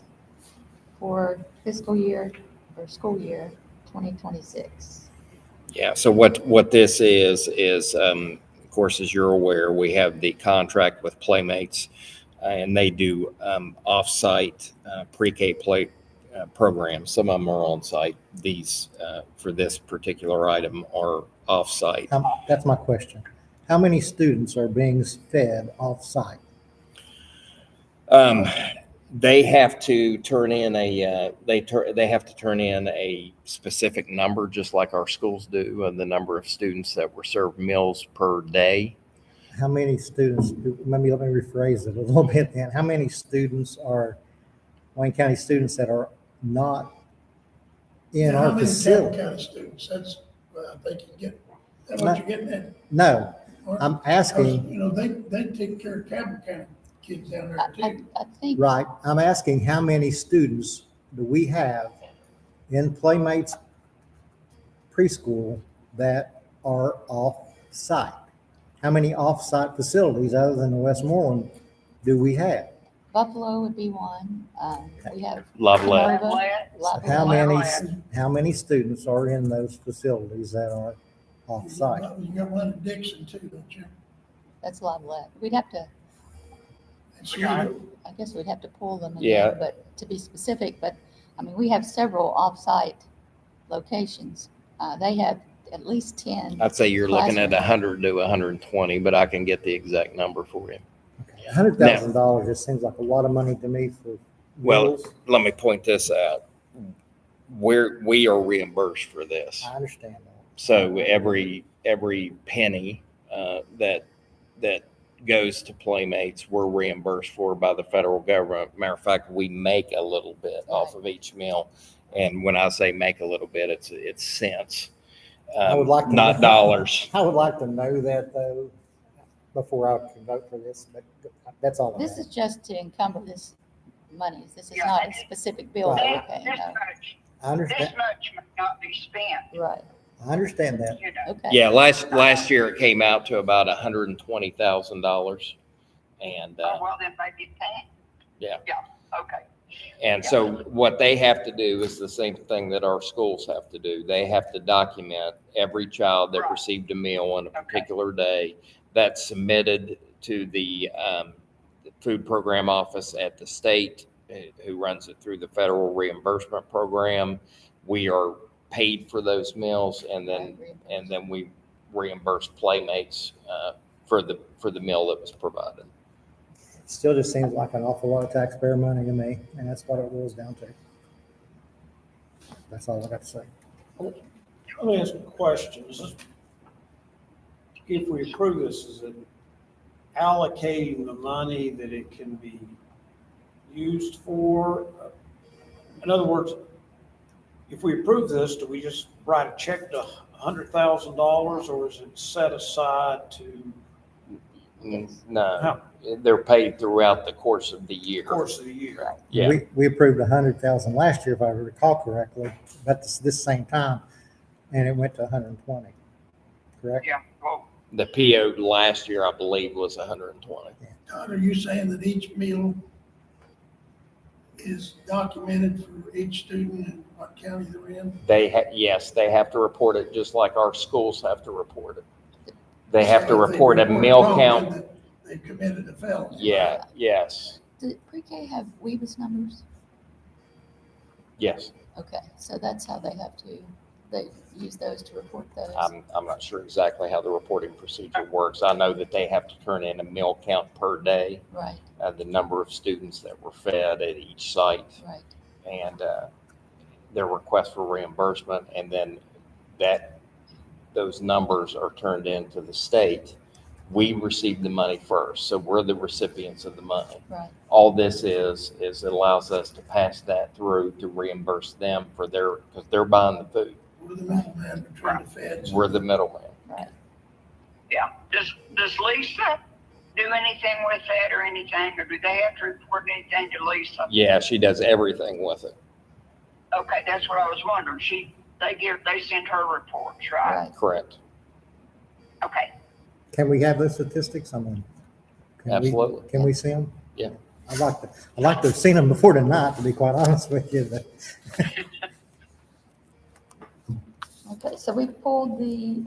for fiscal year or school year 2026. Yeah, so what this is, of course, as you're aware, we have the contract with Playmates, and they do off-site pre-K play programs. Some of them are on-site. These, for this particular item, are off-site. That's my question. How many students are being fed off-site? They have to turn in they have to turn in a specific number, just like our schools do, of the number of students that were served meals per day. How many students, let me rephrase it a little bit then. How many students are Wayne County students that are not in our facility? How many Campbell County students? That's, I think you get, that's what you're getting at. No, I'm asking, You know, they take care of Campbell County kids down there too. I think. right, I'm asking how many students do we have in Playmates preschool that are off-site? How many off-site facilities other than the Westmoreland do we have? Buffalo would be one. We have. Loveland. Minerva, How many students are in those facilities that are off-site? You got one in Dixon too, don't you? That's Loveland. We'd have to, And so, you know, I guess we'd have to pull them Yeah. again, but to be specific, but I mean, we have several off-site locations. They have at least 10. I'd say you're looking at classrooms. 100 to 120, but I can get the exact number for you. $100,000 just seems like a lot of money to me for Well, meals. let me point this out. We are reimbursed for this. I understand that. So every penny that goes to Playmates, we're reimbursed for by the federal government. Matter of fact, we make a little bit off of each meal. And when I say make a little bit, it's cents, I would like to not know- dollars. I would like to know that though, before I can vote for this, but that's all. This is just to encumber this money. This is Yeah. not a specific bill that we're paying, This no. much, I this understand, much may not be spent, Right, I understand that. you know. okay. Yeah, last year it came out to about $120,000. And Well, then maybe paying. Yeah. Yeah, okay. And so what they have to do is the same thing that our schools have to do. They have to document every child that Right. received a meal on a Okay. particular day. That's submitted to the food program office at the state, who runs it through the federal reimbursement program. We are paid for those meals, and then we reimburse Playmates for the meal that was provided. It still just seems like an awful lot of taxpayer money to me, and that's what it boils down to. That's all I got to say. Let me ask a question. If we approve this, is it allocating the money that it can be used for? In other words, if we approve this, do we just write a check to $100,000, or is it set aside to No, they're paid throughout the course of the year. Course of the year. Right. Yeah, We approved 100,000 last year, if I recall correctly, about this same time, and it went to 120, correct? Yeah, well, the PO last year, I believe, was 120. Todd, are you saying that each meal is documented for each student and what county they're in? Yes, they have to report it just like our schools have to report it. They have to So if they report a report meal wrong, count. then they committed a felony. Yeah, yes, Did pre-K have Weebus numbers? yes. Okay, so that's how they have to, they use those to report those. I'm not sure exactly how the reporting procedure works. I know that they have to turn in a meal count per day, Right, the number of students that were fed at each site, right. and their request for reimbursement, and then those numbers are turned into the state. We receive the money first, so we're the recipients of the money. Right. All this is it allows us to pass that through to reimburse them for because they're buying the food. We're the middleman between the feds. We're the middleman. Right. yeah. Does Lisa do anything with that or anything, or do they have to report anything to Lisa? Yeah, she does everything with it. Okay, that's what I was wondering. They send her reports, right? Right. Correct. Okay. Can we have those statistics? I mean, Absolutely. Can we see them? Yeah. I'd like to have seen them before tonight, to be quite honest with you, but Okay, so we pulled the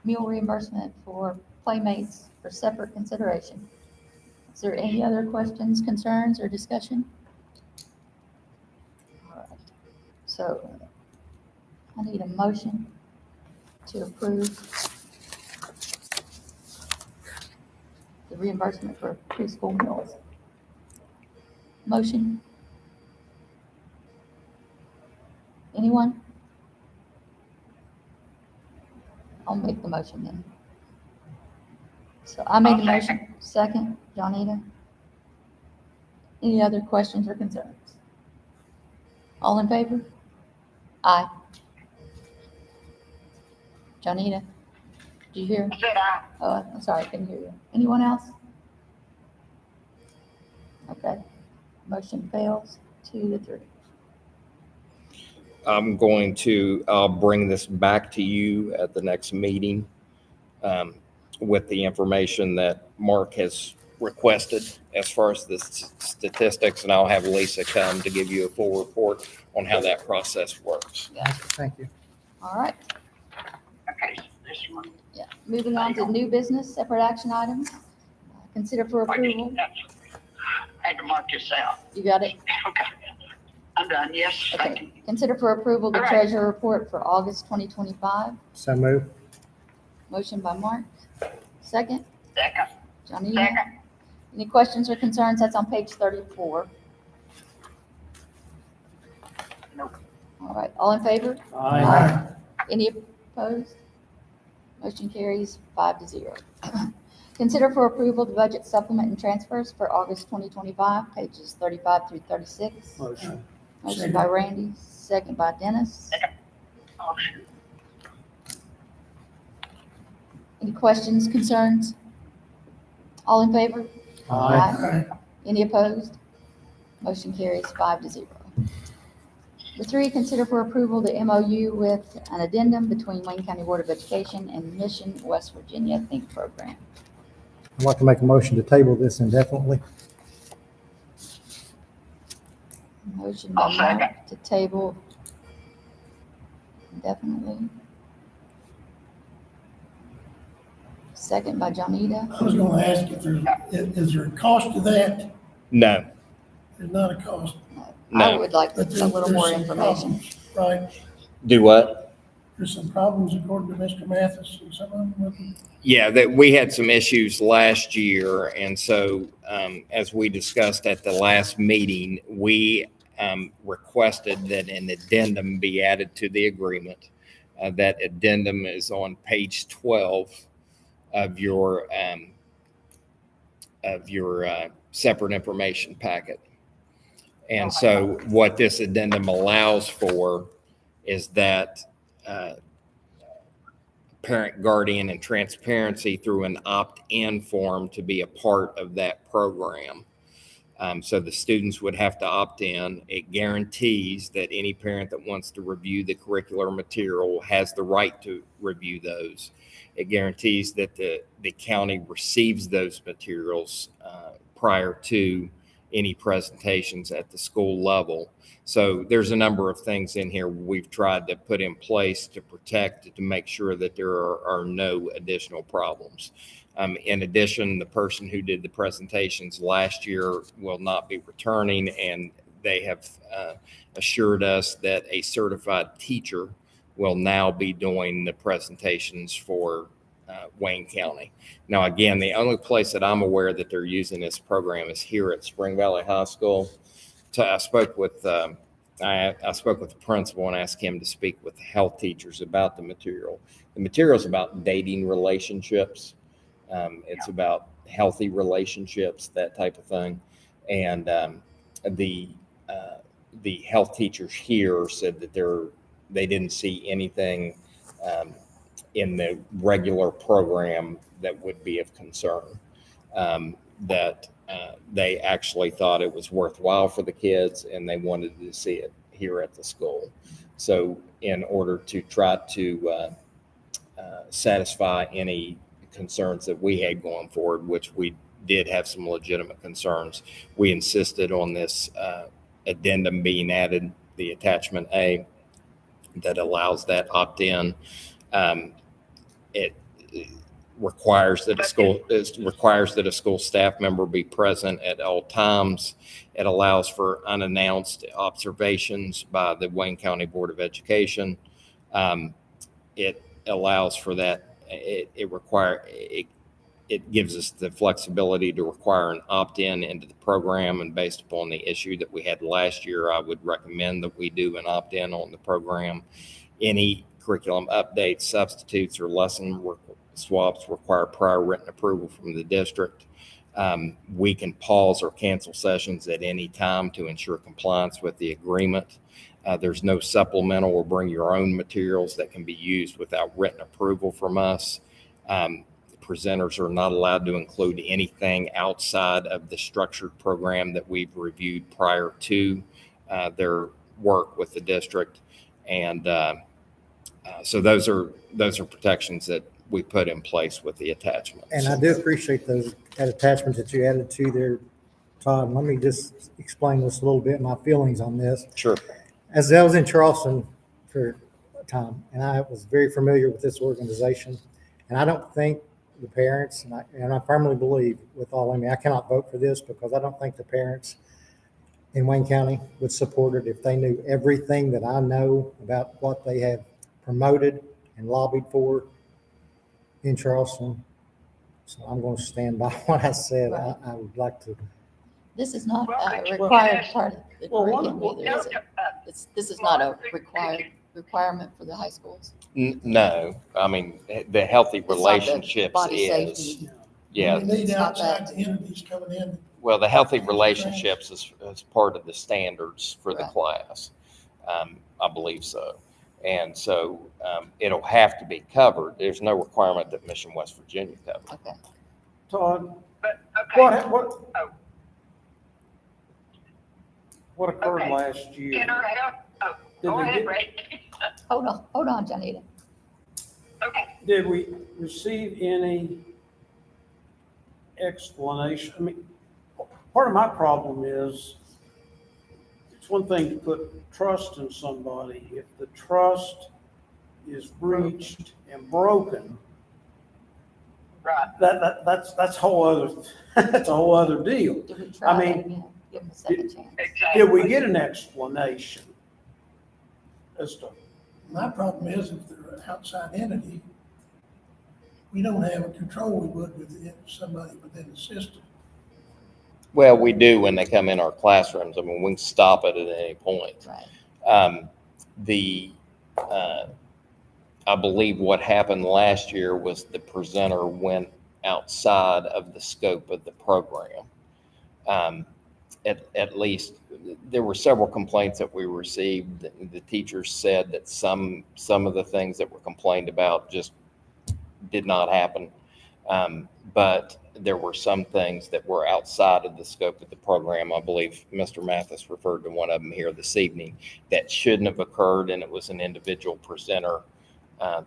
meal reimbursement for Playmates for separate consideration. Is there any other questions, concerns, or discussion? All right. So I need a motion to approve the reimbursement for preschool meals. Motion? Anyone? I'll make the motion then. So I made the I'll motion. Second, Johnita. Any other questions or concerns? All in favor? Aye. Johnita, did you hear? I said aye. Oh, I'm sorry, I couldn't hear you. Anyone else? Okay, motion fails 2-3. I'll bring this back to you at the next meeting with the information that Mark has requested as far as the statistics, and I'll have Lisa come to give you a full report on how that process works. thank you. All right, Okay, this one. yeah, moving on to new business, separate action items. Consider for approval. I had to mark this out. You got it? Okay. I'm done. Yes, thank you. Okay. Consider for approval the All right. treasurer report for August 2025. So move. Motion by Mark. Second, Second. Johnita. Second. Any questions or concerns? That's on page 34. Nope. All right, all in favor? Aye. Any opposed? Motion carries 5-0. Consider for approval the budget supplement and transfers for August 2025, pages 35 through 36. Motion. Motion by Randy, second by Dennis. Oh, shoot. Any questions, concerns? All in favor? Aye. Any opposed? Motion carries 5-0. Number 3, consider for approval the MOU with an addendum between Wayne County Board of Education and Mission West Virginia Think Program. I'd like to make a motion to table this indefinitely. Motion by I'll second. Mark to table indefinitely. Second by Johnita. I was gonna ask if is there a cost to that? No, There's not a cost. I No. would like a But little there's more some information. problems, Right, do what? there's some problems according to Mr. Mathis and some of them with them. Yeah, that we had some issues last year, and so as we discussed at the last meeting, we requested that an addendum be added to the agreement. That addendum is on page 12 of your separate information packet. And so what this addendum allows for is that parent, guardian, and transparency through an opt-in form to be a part of that program. So the students would have to opt in. It guarantees that any parent that wants to review the curricular material has the right to review those. It guarantees that the county receives those materials prior to any presentations at the school level. So there's a number of things in here we've tried to put in place to protect, to make sure that there are no additional problems. In addition, the person who did the presentations last year will not be returning, and they have assured us that a certified teacher will now be doing the presentations for Wayne County. Now, again, the only place that I'm aware that they're using this program is here at Spring Valley High School. So I spoke with the principal and asked him to speak with the health teachers about the material. The material is about dating relationships. It's about healthy relationships, that type of thing. And the health teachers here said that they didn't see anything in the regular program that would be of concern. That they actually thought it was worthwhile for the kids, and they wanted to see it here at the school. So in order to try to satisfy any concerns that we had going forward, which we did have some legitimate concerns, we insisted on this addendum being added, the attachment A, that allows that opt-in. It requires that a school staff member be present at all times. It allows for unannounced observations by the Wayne County Board of Education. It allows for that. It gives us the flexibility to require an opt-in into the program, and based upon the issue that we had last year, I would recommend that we do an opt-in on the program. Any curriculum updates, substitutes, or lesson swaps require prior written approval from the district. We can pause or cancel sessions at any time to ensure compliance with the agreement. There's no supplemental or bring your own materials that can be used without written approval from us. Presenters are not allowed to include anything outside of the structured program that we've reviewed prior to their work with the district. And so those are protections that we put in place with the attachments. And I do appreciate that attachment that you added to there, Todd. Let me just explain this a little bit, my feelings on this. Sure. As I was in Charleston for a time, and I was very familiar with this organization, and I don't think the parents, and I firmly believe with all, I cannot vote for this because I don't think the parents in Wayne County would support it if they knew everything that I know about what they have promoted and lobbied for in Charleston. So I'm going to stand by what I said. I would like to. This is not Well, a required part of the Well, curriculum either, is it? This is not a requirement for the high schools. No, the healthy It's not the relationships body is, safety. yeah. We need It's not outside that. entities coming in. Well, the healthy relationships is part of the standards for the Right. class. I believe so. And so it'll have to be covered. There's no requirement that Mission West Virginia cover. Okay. Todd, But, okay. what occurred Okay. last year? In our health, Did go they ahead, get- Ray. Hold on, Janita. Okay. Did we receive any explanation? Part of my problem is, it's one thing to put trust in somebody. If the trust is breached and broken, Right. that's a whole other, that's a whole other deal. Did we try I mean, that again? Give them a second chance. Exactly. Did we get an explanation as to, My problem is if they're an outside entity, we don't have a control we would with somebody within the system. Well, we do when they come in our classrooms. We can stop it at any point. Right. I believe what happened last year was the presenter went outside of the scope of the program. At least there were several complaints that we received. The teachers said that some of the things that were complained about just did not happen. But there were some things that were outside of the scope of the program. I believe Mr. Mathis referred to one of them here this evening that shouldn't have occurred, and it was an individual presenter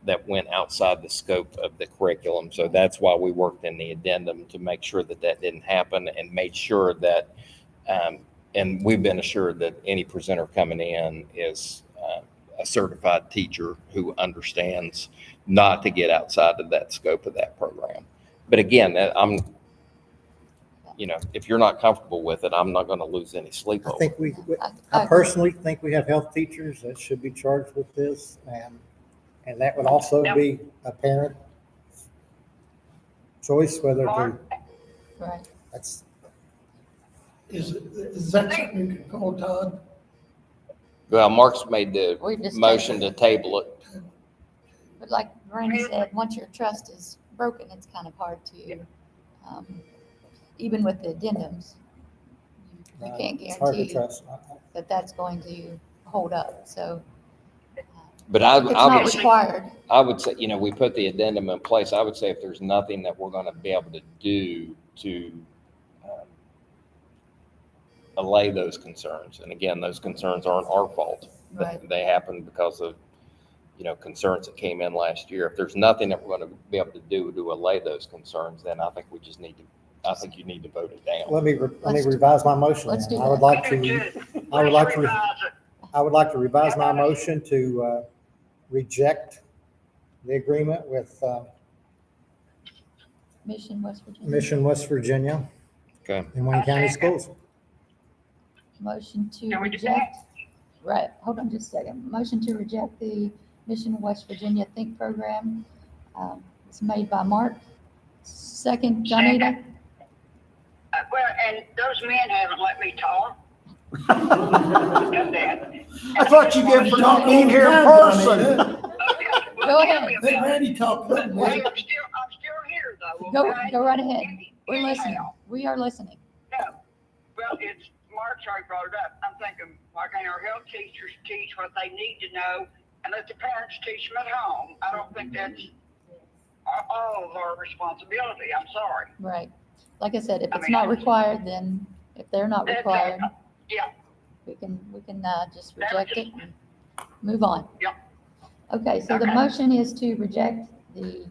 that went outside the scope of the curriculum. So that's why we worked in the addendum to make sure that that didn't happen, and made sure that, and we've been assured that any presenter coming in is a certified teacher who understands not to get outside of that scope of that program. But again, if you're not comfortable with it, I'm not going to lose any sleep I over think it. I personally think we have health teachers that should be charged with this, and that would also be a parent choice whether to, Right. that's, Is that something you can call, Todd? Well, Mark's made the We just motion to table it. But like Randy said, once your trust is broken, it's kind of hard to, even with the addendums, you can't it's hard to guarantee trust. that that's going to hold up. So But if it's not required, I would say, we put the addendum in place. I would say if there's nothing that we're going to be able to do to allay those concerns, and again, those concerns aren't our fault. Right. They happened because of, concerns that came in last year. If there's nothing that we're going to be able to do to allay those concerns, then I think I think you need to vote it down. Let me revise my motion. Let's then. do I would that. like to revise my motion to reject the agreement with Mission West Virginia. Okay. in Wayne County Schools. Motion to Can we do reject. Right, hold on just a second. Motion to reject the Mission West Virginia Think Program. It's made by Mark. Second, Johnita. Well, and those men haven't let me talk. I thought you gave the talk in here in person. Go ahead. Let Randy talk. Let him Well, wait. I'm still here though. okay? Go right ahead. We're Anyhow, listening. We are listening. No, well, it's, Mark's already brought it up. I'm thinking, why can't our health teachers teach what they need to know and let the parents teach them at home? I don't think that's all of our responsibility. I'm sorry. Right. Like I said, if I it's mean, not required, then if they're not That's, required, yeah. we can just reject it and move on. Yep. Okay, so the Okay. motion is to reject the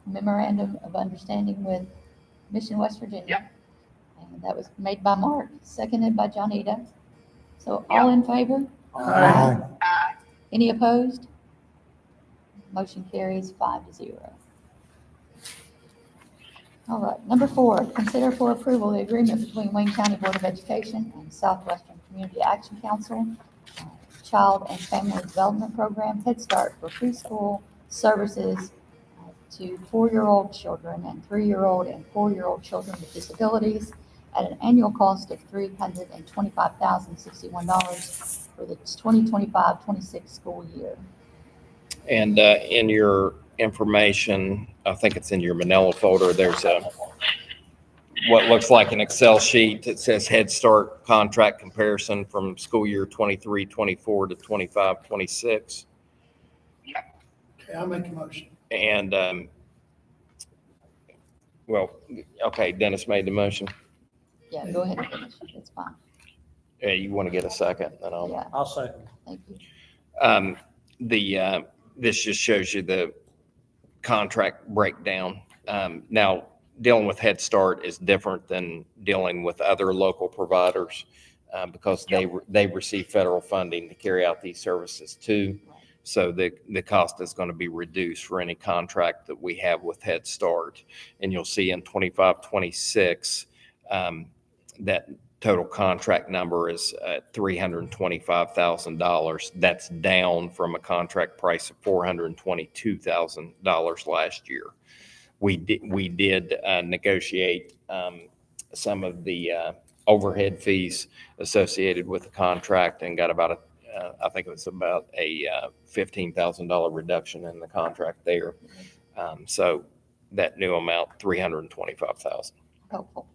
memorandum of understanding with Mission West Virginia. Yep. And that was made by Mark, seconded by Johnita. So all in favor? Aye. Any opposed? Motion carries 5-0. All right, number 4, consider for approval the agreement between Wayne County Board of Education and Southwestern Community Action Council, Child and Family Development Program, Head Start for preschool services to 4-year-old children and 3-year-old and 4-year-old children with disabilities at an annual cost of $325,061 for the 2025-26 school year. And in your information, I think it's in your Manila folder, there's what looks like an Excel sheet that says Head Start contract comparison from school year 23-24 to 25-26. Okay, I'll make a motion. And, okay, Dennis made the motion. Yeah, go ahead and finish. It's fine. You want to get a second? Then I'll. Yeah, I'll second. thank you. This just shows you the contract breakdown. Now, dealing with Head Start is different than dealing with other local providers because they receive federal funding to carry out these services too. So the cost is going to be reduced for any contract that we have with Head Start. And you'll see in 25-26, that total contract number is $325,000. That's down from a contract price of $422,000 last year. We did negotiate some of the overhead fees associated with the contract and got about I think it was about a $15,000 reduction in the contract there. So that new amount, $325,000. Helpful.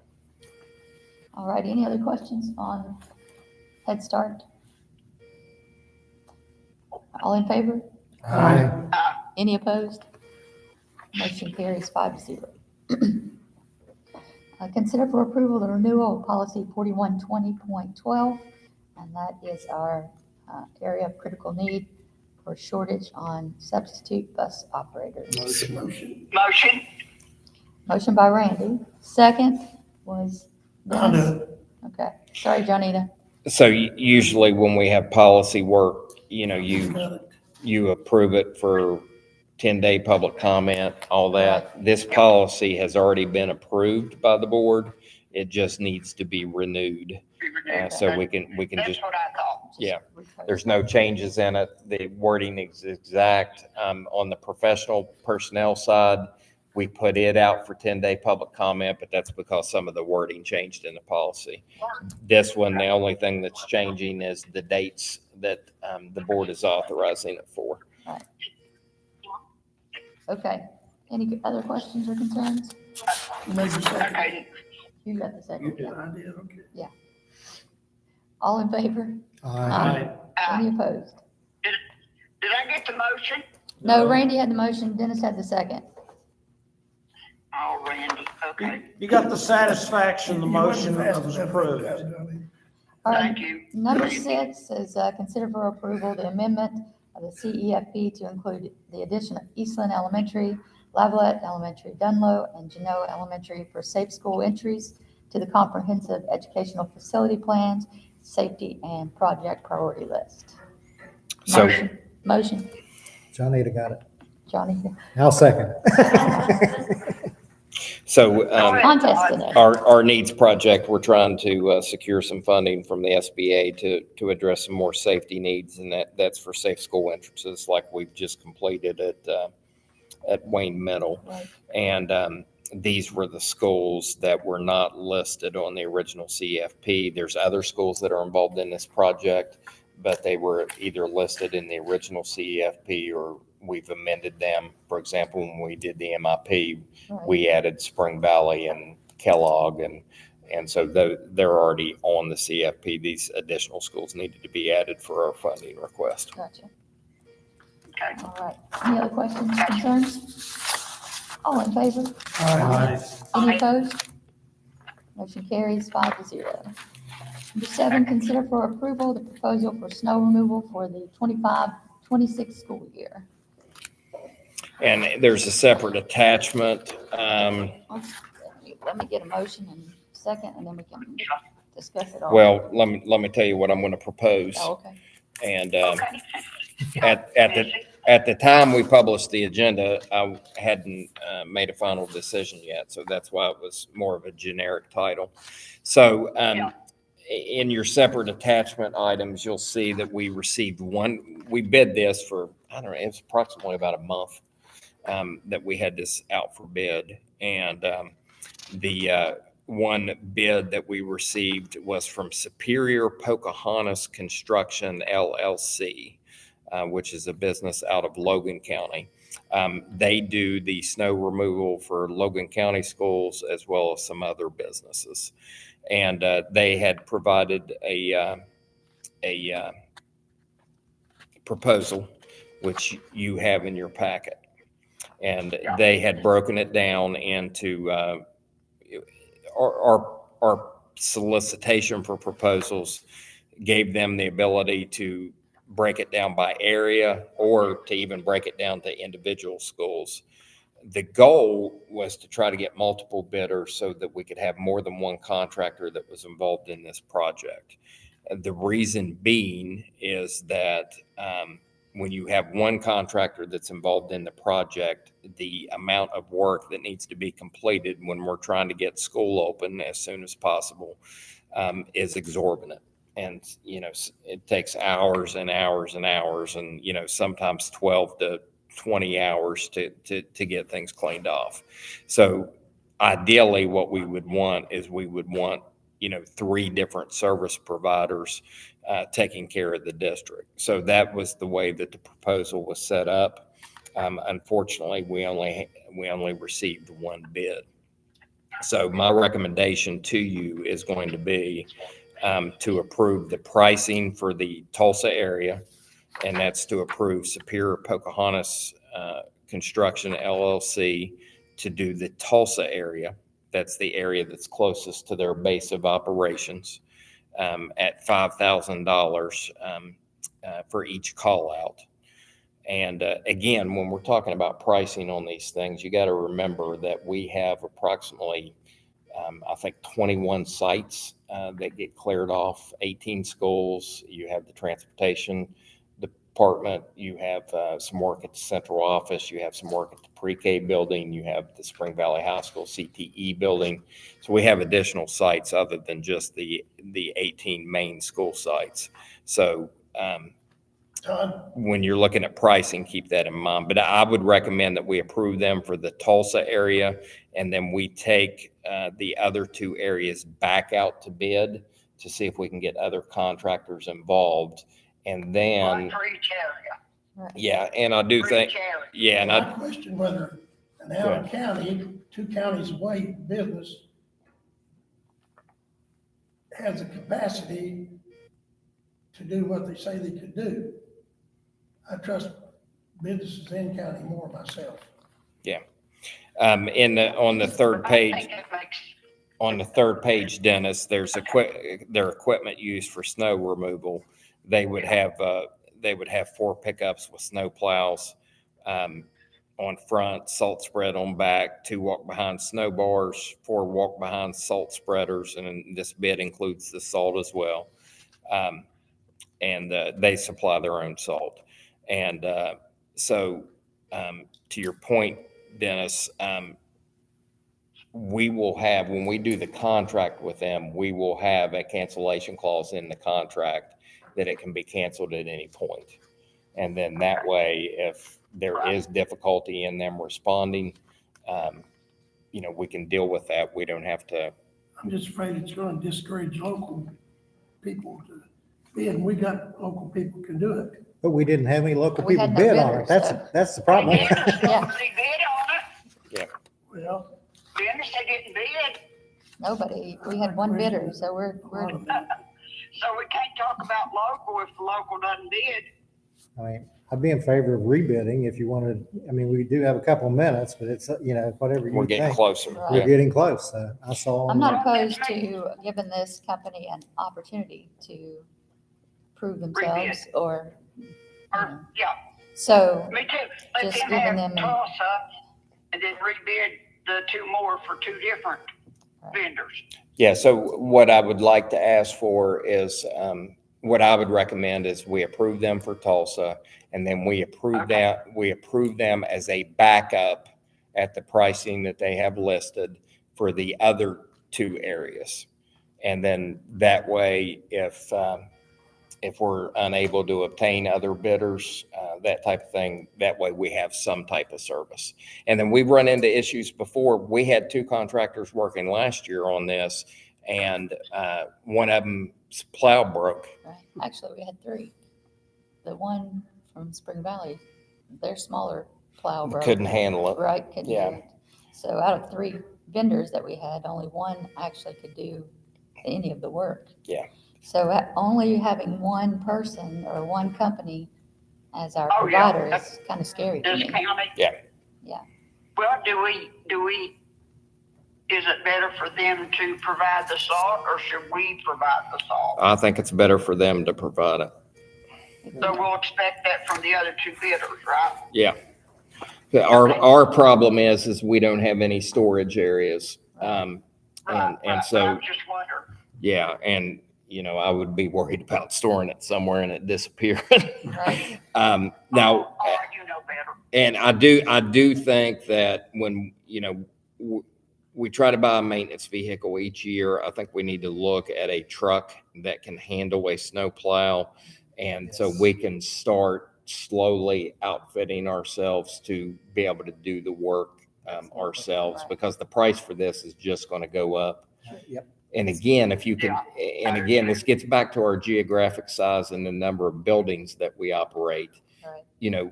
All right, any other questions on Head Start? All in favor? Aye. Any opposed? Motion carries 5-0. Consider for approval the renewal of policy 4120.12, and that is our area of critical need for shortage on substitute bus operators. Motion. Motion by Randy. Second was I'll do Dennis. it. Okay. Sorry, Johnita. So usually when we have policy work, you Got it. you approve it for 10-day public comment, all that. This policy has already been approved by the board. It just needs to be renewed. So we can That's just, what I thought. yeah, there's no changes in it. The wording is exact. On the professional personnel side, we put it out for 10-day public comment, but that's because some of the wording changed in the policy. This one, the only thing that's changing is the dates that the board is authorizing it for. Okay. Any other questions or concerns? You made the second. Okay. You got the second. Yeah, I did, okay. All in favor? Aye. Any opposed? Did I get the motion? No, Randy had the motion, Dennis had the second. Oh, Randy, okay. You got the satisfaction, the You motion wasn't fast was enough, approved. Johnny. All right, Thank you. number 6 is consider for approval the amendment of the CEFP to include the addition of Eastland Elementary, Lavalette Elementary, Dunlow, and Genoa Elementary for safe school entries to the comprehensive educational facility plans, safety, and project priority list. So Motion, Johnita got it. Johnny. I'll second. So Contest today. our needs project, we're trying to secure some funding from the SBA to address some more safety needs, and that's for safe school entrances like we've just completed at Wayne Middle. Right. And these were the schools that were not listed on the original CFP. There's other schools that are involved in this project, but they were either listed in the original CEFP or we've amended them. For example, when we did the MIP, Right. we added Spring Valley and Kellogg, and so they're already on the CFP. These additional schools needed to be added for our funding request. Gotcha. Okay. All right. Any other questions, concerns? All in favor? Aye. Any opposed? Motion carries 5-0. Number 7, consider for approval the proposal for snow removal for the 25-26 school year. And there's a separate attachment. Let me get a motion and second, and then we can discuss it all. Well, let me tell you what I'm going to propose. Oh, okay. And Okay. at the time we published the agenda, I hadn't made a final decision yet, so that's why it was more of a generic title. So in your separate attachment items, you'll see that we received we bid this for, I don't know, it was approximately about a month that we had this out for bid. And the one bid that we received was from Superior Pocahontas Construction LLC, which is a business out of Logan County. They do the snow removal for Logan County schools as well as some other businesses. And they had provided a proposal, which you have in your packet. And they had broken it down into our solicitation for proposals gave them the ability to break it down by area or to even break it down to individual schools. The goal was to try to get multiple bidders so that we could have more than one contractor that was involved in this project. The reason being is that when you have one contractor that's involved in the project, the amount of work that needs to be completed when we're trying to get school open as soon as possible is exorbitant. And, it takes hours and hours and hours and, sometimes 12 to 20 hours to get things cleaned off. So ideally what we would want is 3 different service providers taking care of the district. So that was the way that the proposal was set up. Unfortunately, we only received one bid. So my recommendation to you is going to be to approve the pricing for the Tulsa area, and that's to approve Superior Pocahontas Construction LLC to do the Tulsa area. That's the area that's closest to their base of operations, at $5,000 for each call out. And again, when we're talking about pricing on these things, you got to remember that we have approximately, I think, 21 sites that get cleared off, 18 schools. You have the transportation department, you have some work at the central office, you have some work at the pre-K building, you have the Spring Valley High School CTE building. So we have additional sites other than just the 18 main school sites. So Todd, when you're looking at pricing, keep that in mind. But I would recommend that we approve them for the Tulsa area, and then we take the other two areas back out to bid to see if we can get other contractors involved. And then, One for each area. yeah, and I do For think, each area. yeah, and I I, question whether an Allen County, 2 counties away business has the capacity to do what they say they could do. I trust businesses in county more myself. on the third I page, think it makes, on the third page, Dennis, there's their equipment used for snow removal. They would have 4 pickups with snow plows on front, salt spread on back, 2 walk behind snow bars, 4 walk behind salt spreaders, and this bid includes the salt as well. And they supply their own salt. And so to your point, Dennis, we will have, when we do the contract with them, we will have a cancellation clause in the contract that it can be canceled at any point. And then that way, if there is difficulty in them responding, we can deal with that. We don't have to. I'm just afraid it's gonna discourage local people to bid, and we got local people can do it. But we didn't have any local We people had no bid on bidders, it. so- That's the problem. yeah, nobody bid on it. Well, Dennis, they didn't bid. Nobody, we had one bidder, so we're, So we can't talk about local if the local doesn't bid. I mean, I'd be in favor of rebidding if you wanted, I mean, we do have a couple minutes, but it's, whatever We're you getting think. closer. Right. We're Yeah. getting close. I saw. I'm on not the- opposed to giving this company an opportunity to prove themselves or, Or, yeah, so, me too. Let Just them giving have them- Tulsa and then rebid the 2 more for 2 different Right. vendors. Yeah, so what I would like to ask for is, what I would recommend is we approve them for Tulsa, and then we approve them as a backup at the pricing that they have listed for the other 2 areas. And then that way, if we're unable to obtain other bidders, that type of thing, that way we have some type of service. And then we've run into issues before. We had 2 contractors working last year on this, and one of them's plow broke. right, actually, we had 3. The one from Spring Valley, their smaller plow broke. Couldn't handle it. Right, couldn't do Yeah. it. So out of 3 vendors that we had, only one actually could do any of the work. Yeah. So only having one person or one company as our Oh, yeah. provider is kind of scary to This me. county? Yeah. Yeah. Well, do we, is it better for them to provide the salt or should we provide the salt? I think it's better for them to provide it. So we'll expect that from the other 2 bidders, right? Yeah. Our problem is we don't have any storage areas. Right, And right. so, I'm just wondering. yeah, and I would be worried about storing it somewhere and it disappearing. Right. Now, Oh, you know better. and I do think that when, we try to buy a maintenance vehicle each year, I think we need to look at a truck that can handle a snow plow. And so we can start slowly outfitting ourselves to be able to do the work ourselves, Right. because the price for this is just going to go up. Yep. And again, if you can, and again, this gets back to our geographic size and the number of buildings that we operate. Right.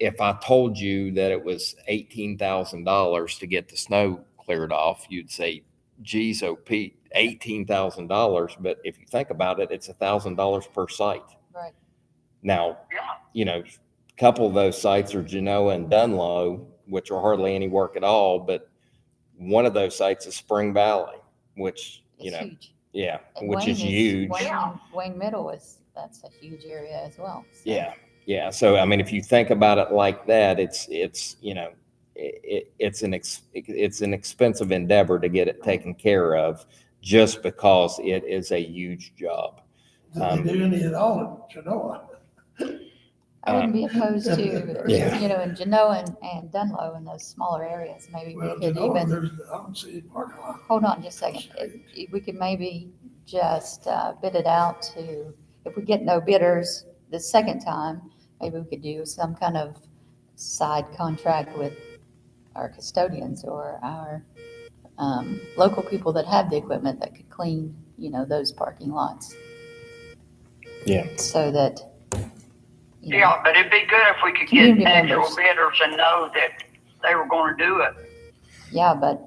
If I told you that it was $18,000 to get the snow cleared off, you'd say, geez, oh Pete, $18,000. But if you think about it, it's $1,000 per site. Right. Now, Yeah. couple of those sites are Genoa and Dunlow, which are hardly any work at all, but one of those sites is Spring Valley, which, you It's know, huge. yeah, And which is huge. Wayne Middle that's a huge area as well. So. Yeah, yeah. So I mean, if you think about it like that, it's you know, it's an expensive endeavor to get it taken care of, just because it is a huge job. Do they do any at all in Genoa? I wouldn't be opposed to, Yeah. you know, in Genoa and Dunlow in those smaller areas, maybe we Well, could Genoa, even, I don't see any parking lot. hold on just a second. We could maybe just bid it out to, if we get no bidders the second time, maybe we could do some kind of side contract with our custodians or our local people that have the equipment that could clean, you know, those parking lots. Yeah. So that, you know, Yeah, but it'd be good if we could Community get actual members. bidders and know that they were gonna do it. yeah, but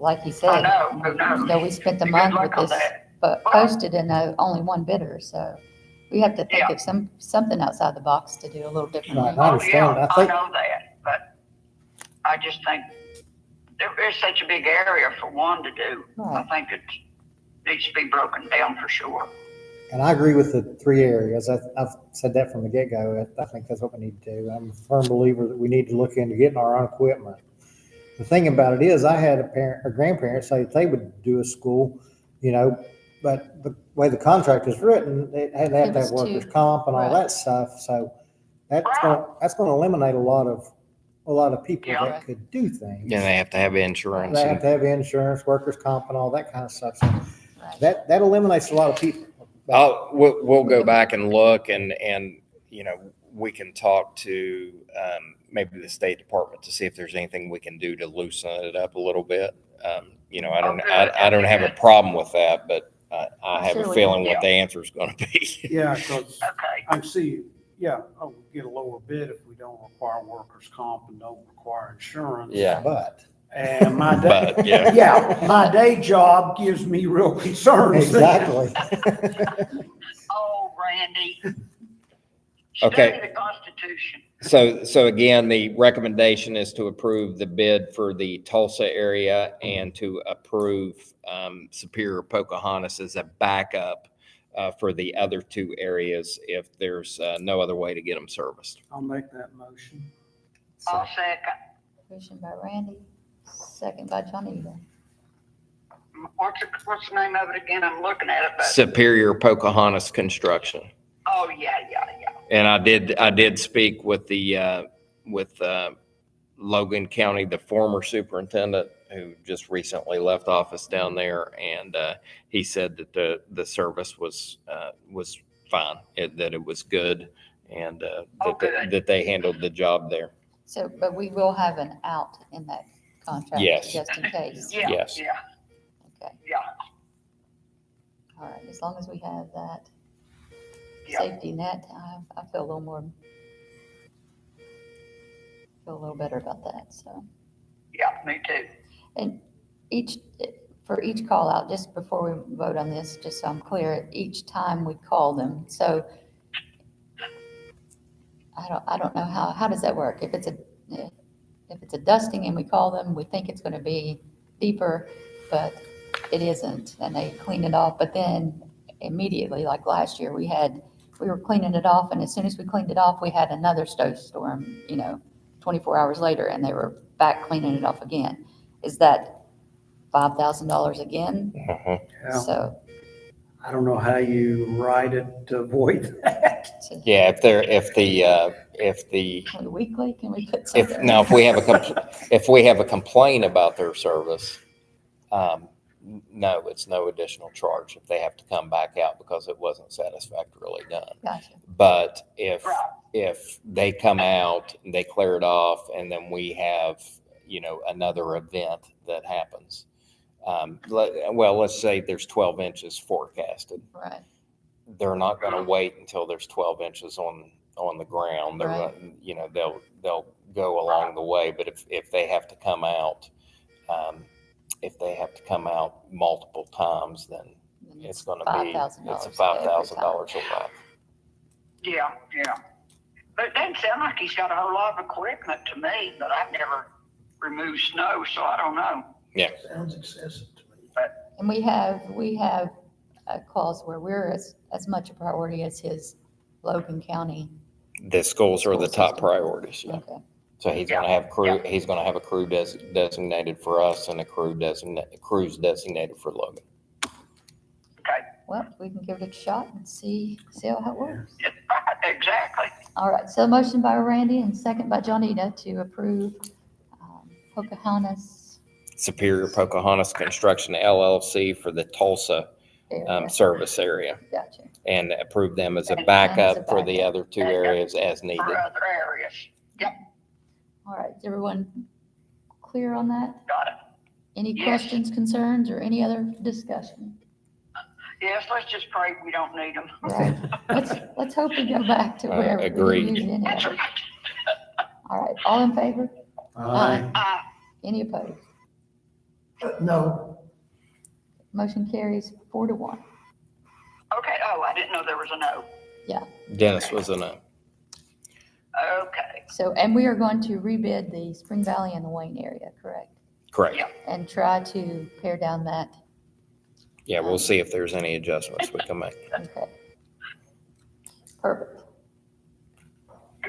like you I said, know, who knows? you know, we spent a Good month luck with on this, that. but posted and only one bidder, so we have to think Yeah. of something outside the box to do a little differently. Right. I understand. Oh, yeah, I think- I know that, but I just think it's such a big area for one to do. I Right. think it needs to be broken down for sure. And I agree with the 3 areas. I've said that from the get-go. I think that's what we need to do. I'm a firm believer that we need to look into getting our own equipment. The thing about it is, I had a parent or grandparent say that they would do a school, you know, but the way the contract is written, they have to It have was workers' too- comp and all right. that stuff. So that's gonna eliminate a lot of people Yeah. that could do things. Yeah, they have to have insurance. They have And, to have insurance, workers' comp and all that kind of stuff. So Right. that eliminates a lot of people. we'll go back and look, and you know, we can talk to maybe the State Department to see if there's anything we can do to loosen it up a little bit. You know, I don't have a problem with that, but I have Sure a we feeling can. what the answer is going to be. Yeah, because Okay. I see, yeah, I'll get a lower bid if we don't require workers' comp and don't require insurance. Yeah. But And my day, But yeah, yeah, my day job gives me real concerns. exactly. Oh, Randy. Okay. Study the Constitution. so again, the recommendation is to approve the bid for the Tulsa area and to approve Superior Pocahontas as a backup for the other 2 areas if there's no other way to get them serviced. I'll make that motion. I'll second. Motion by Randy, second by Johnita. What's the name of it again? I'm looking at it, but, Superior Pocahontas Construction. oh, yeah. And I did speak with the Logan County, the former superintendent who just recently left office down there, and he said that the service was fine, that it was good, and good. that they handled the job there. So, but we will have an out in that contract. Yes. Just in case. Yeah, Yes. yeah, Okay, yeah. all right, as long as we have that Yeah. safety net, I feel a little better about that, so. Yeah, me too. And for each call out, just before we vote on this, just so I'm clear, each time we call them, so I don't know how does that work? If it's a dusting and we call them, we think it's gonna be deeper, but it isn't, and they clean it off, but then immediately, like last year, we were cleaning it off, and as soon as we cleaned it off, we had another snowstorm, 24 hours later, and they were back cleaning it off again. Is that $5,000 again? Yeah, So, I don't know how you write it to avoid that. Yeah, if the can we weekly, can we put something? if we have a complaint about their service, no, it's no additional charge if they have to come back out because it wasn't satisfactorily done. Gotcha. But if Right. they come out and they clear it off, and then we have, another event that happens, let's say there's 12 inches forecasted. Right, They're not going to wait until there's 12 inches on the ground. They're, Right. they'll go along the way. But if they have to come out, multiple times, then and it's going to be $5,000. it's $5,000 a month. Yeah. But it doesn't sound like he's got a whole lot of equipment to me, but I've never removed snow, so I don't know. Sounds excessive to me. And we have calls where we're as much a priority as his Logan County. The schools are the School top system. priorities. Yeah. Okay. So he's going to have crew. He's going to have a crew designated for us and a crews designated for Logan. Okay, Well, we can give it a shot and see how it works. exactly. All right, so motion by Randy and second by Johnita to approve Pocahontas Superior Pocahontas Construction LLC for the Tulsa area. service area, Gotcha. and approve them as a And backup for the backup. other two areas as needed. For other areas. Yep, All right, is everyone clear on that? got it. Any Yes. questions, concerns, or any other discussion? Yes, let's just pray we don't need them. Right. Let's hope we go back to where we Agreed. didn't use any That's of right. it. All right, all in favor? Aye. Any opposed? No, Motion carries 4-1. Okay, oh, I didn't know there was a no. Dennis was a no. Okay, So, and we are going to rebid the Spring Valley and the Wayne area, correct? Correct. Yeah. And try to pare down that. Yeah, we'll see if there's any adjustments we can make. Okay. Perfect.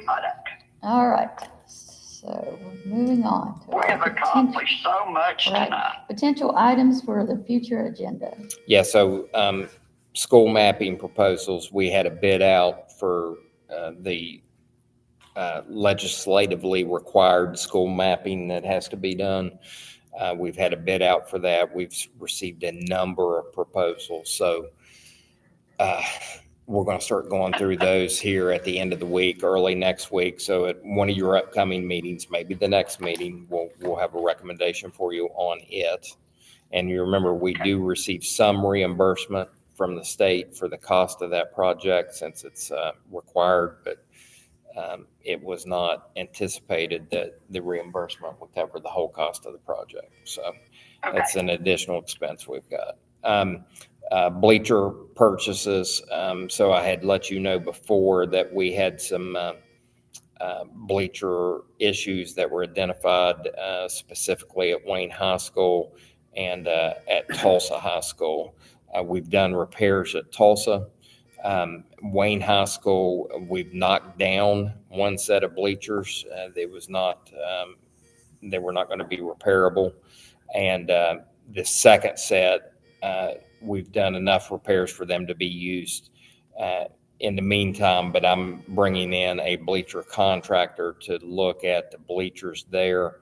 got it. All right. So moving on to We our have accomplished so much Right. tonight. potential items for the future agenda. Yeah, so school mapping proposals, we had a bid out for the legislatively required school mapping that has to be done. We've had a bid out for that. We've received a number of proposals. So we're going to start going through those here at the end of the week, early next week. So at one of your upcoming meetings, maybe the next meeting, we'll have a recommendation for you on it. And you remember, we do receive some reimbursement from the state for the cost of that project since it's required, but it was not anticipated that the reimbursement would cover the whole cost of the project. So that's an additional expense we've got. Bleacher purchases. So I had let you know before that we had some bleacher issues that were identified specifically at Wayne High School and at Tulsa High School. We've done repairs at Tulsa. Wayne High School, we've knocked down one set of bleachers. They were not going to be repairable. And the second set, we've done enough repairs for them to be used in the meantime, but I'm bringing in a bleacher contractor to look at the bleachers there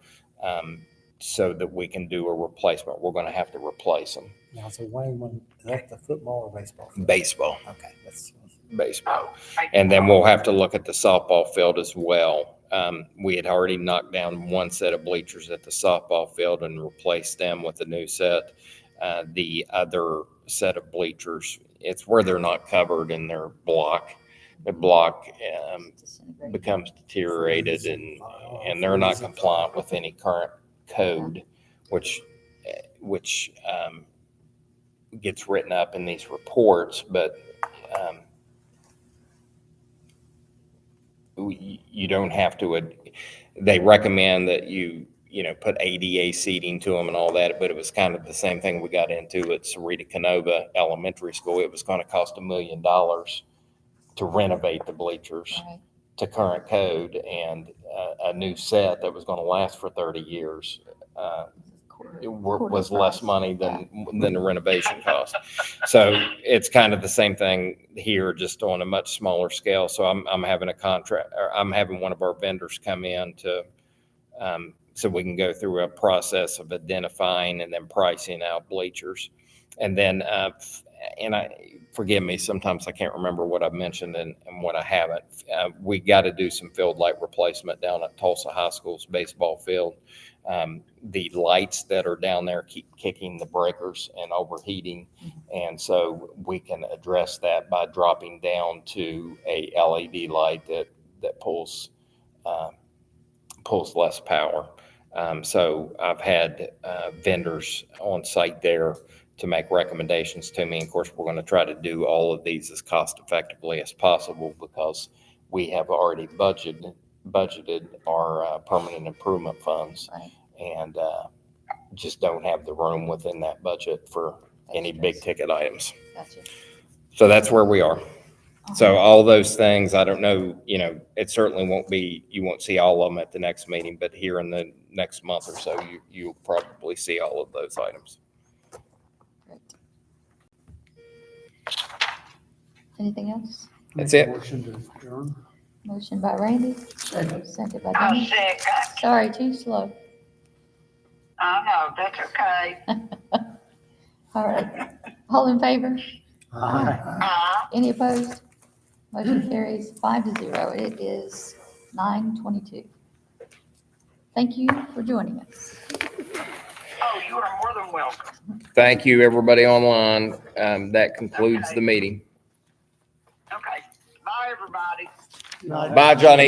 so that we can do a replacement. We're going to have to replace them. Now, so Wayne, is that the football or baseball? Baseball. Okay, that's. Baseball. And then we'll have to look at the softball field as well. We had already knocked down one set of bleachers at the softball field and replaced them with a new set. The other set of bleachers, it's where they're not covered in their block. The block becomes deteriorated and they're not compliant with any current code, which gets written up in these reports, but you don't have to. They recommend that you put ADA seating to them and all that, but it was kind of the same thing we got into at Sarita Canova Elementary School. It was going to cost $1 million to renovate the bleachers to current code, and a new set that was going to last for 30 years was less money than the renovation cost. So it's kind of the same thing here, just on a much smaller scale. So I'm having I'm having one of our vendors come in to so we can go through a process of identifying and then pricing out bleachers. And then forgive me, sometimes I can't remember what I've mentioned and what I haven't. We got to do some field light replacement down at Tulsa High School's baseball field. The lights that are down there keep kicking the breakers and overheating. And so we can address that by dropping down to a LED light that pulls less power. So I've had vendors on site there to make recommendations to me. Of course, we're going to try to do all of these as cost effectively as possible because we have already budgeted our permanent improvement funds Right. and just don't have the room within that budget for any big ticket items. Gotcha. So that's where we are. So all those things, I don't know, it certainly won't be, you won't see all of them at the next meeting, but here in the next month or so, you'll probably see all of those items. Great. Anything else? That's it. Motion to adjourn. Motion by Randy, Second. second by I'll Dennis. second. Sorry, too slow. I know, that's okay. All right. All in favor? Aye. Any opposed? Motion carries 5-0. It is 9:22. Thank you for joining us. Oh, you are more than welcome. Thank you, everybody online. That concludes the meeting. Okay, bye, everybody. Bye, Johnny.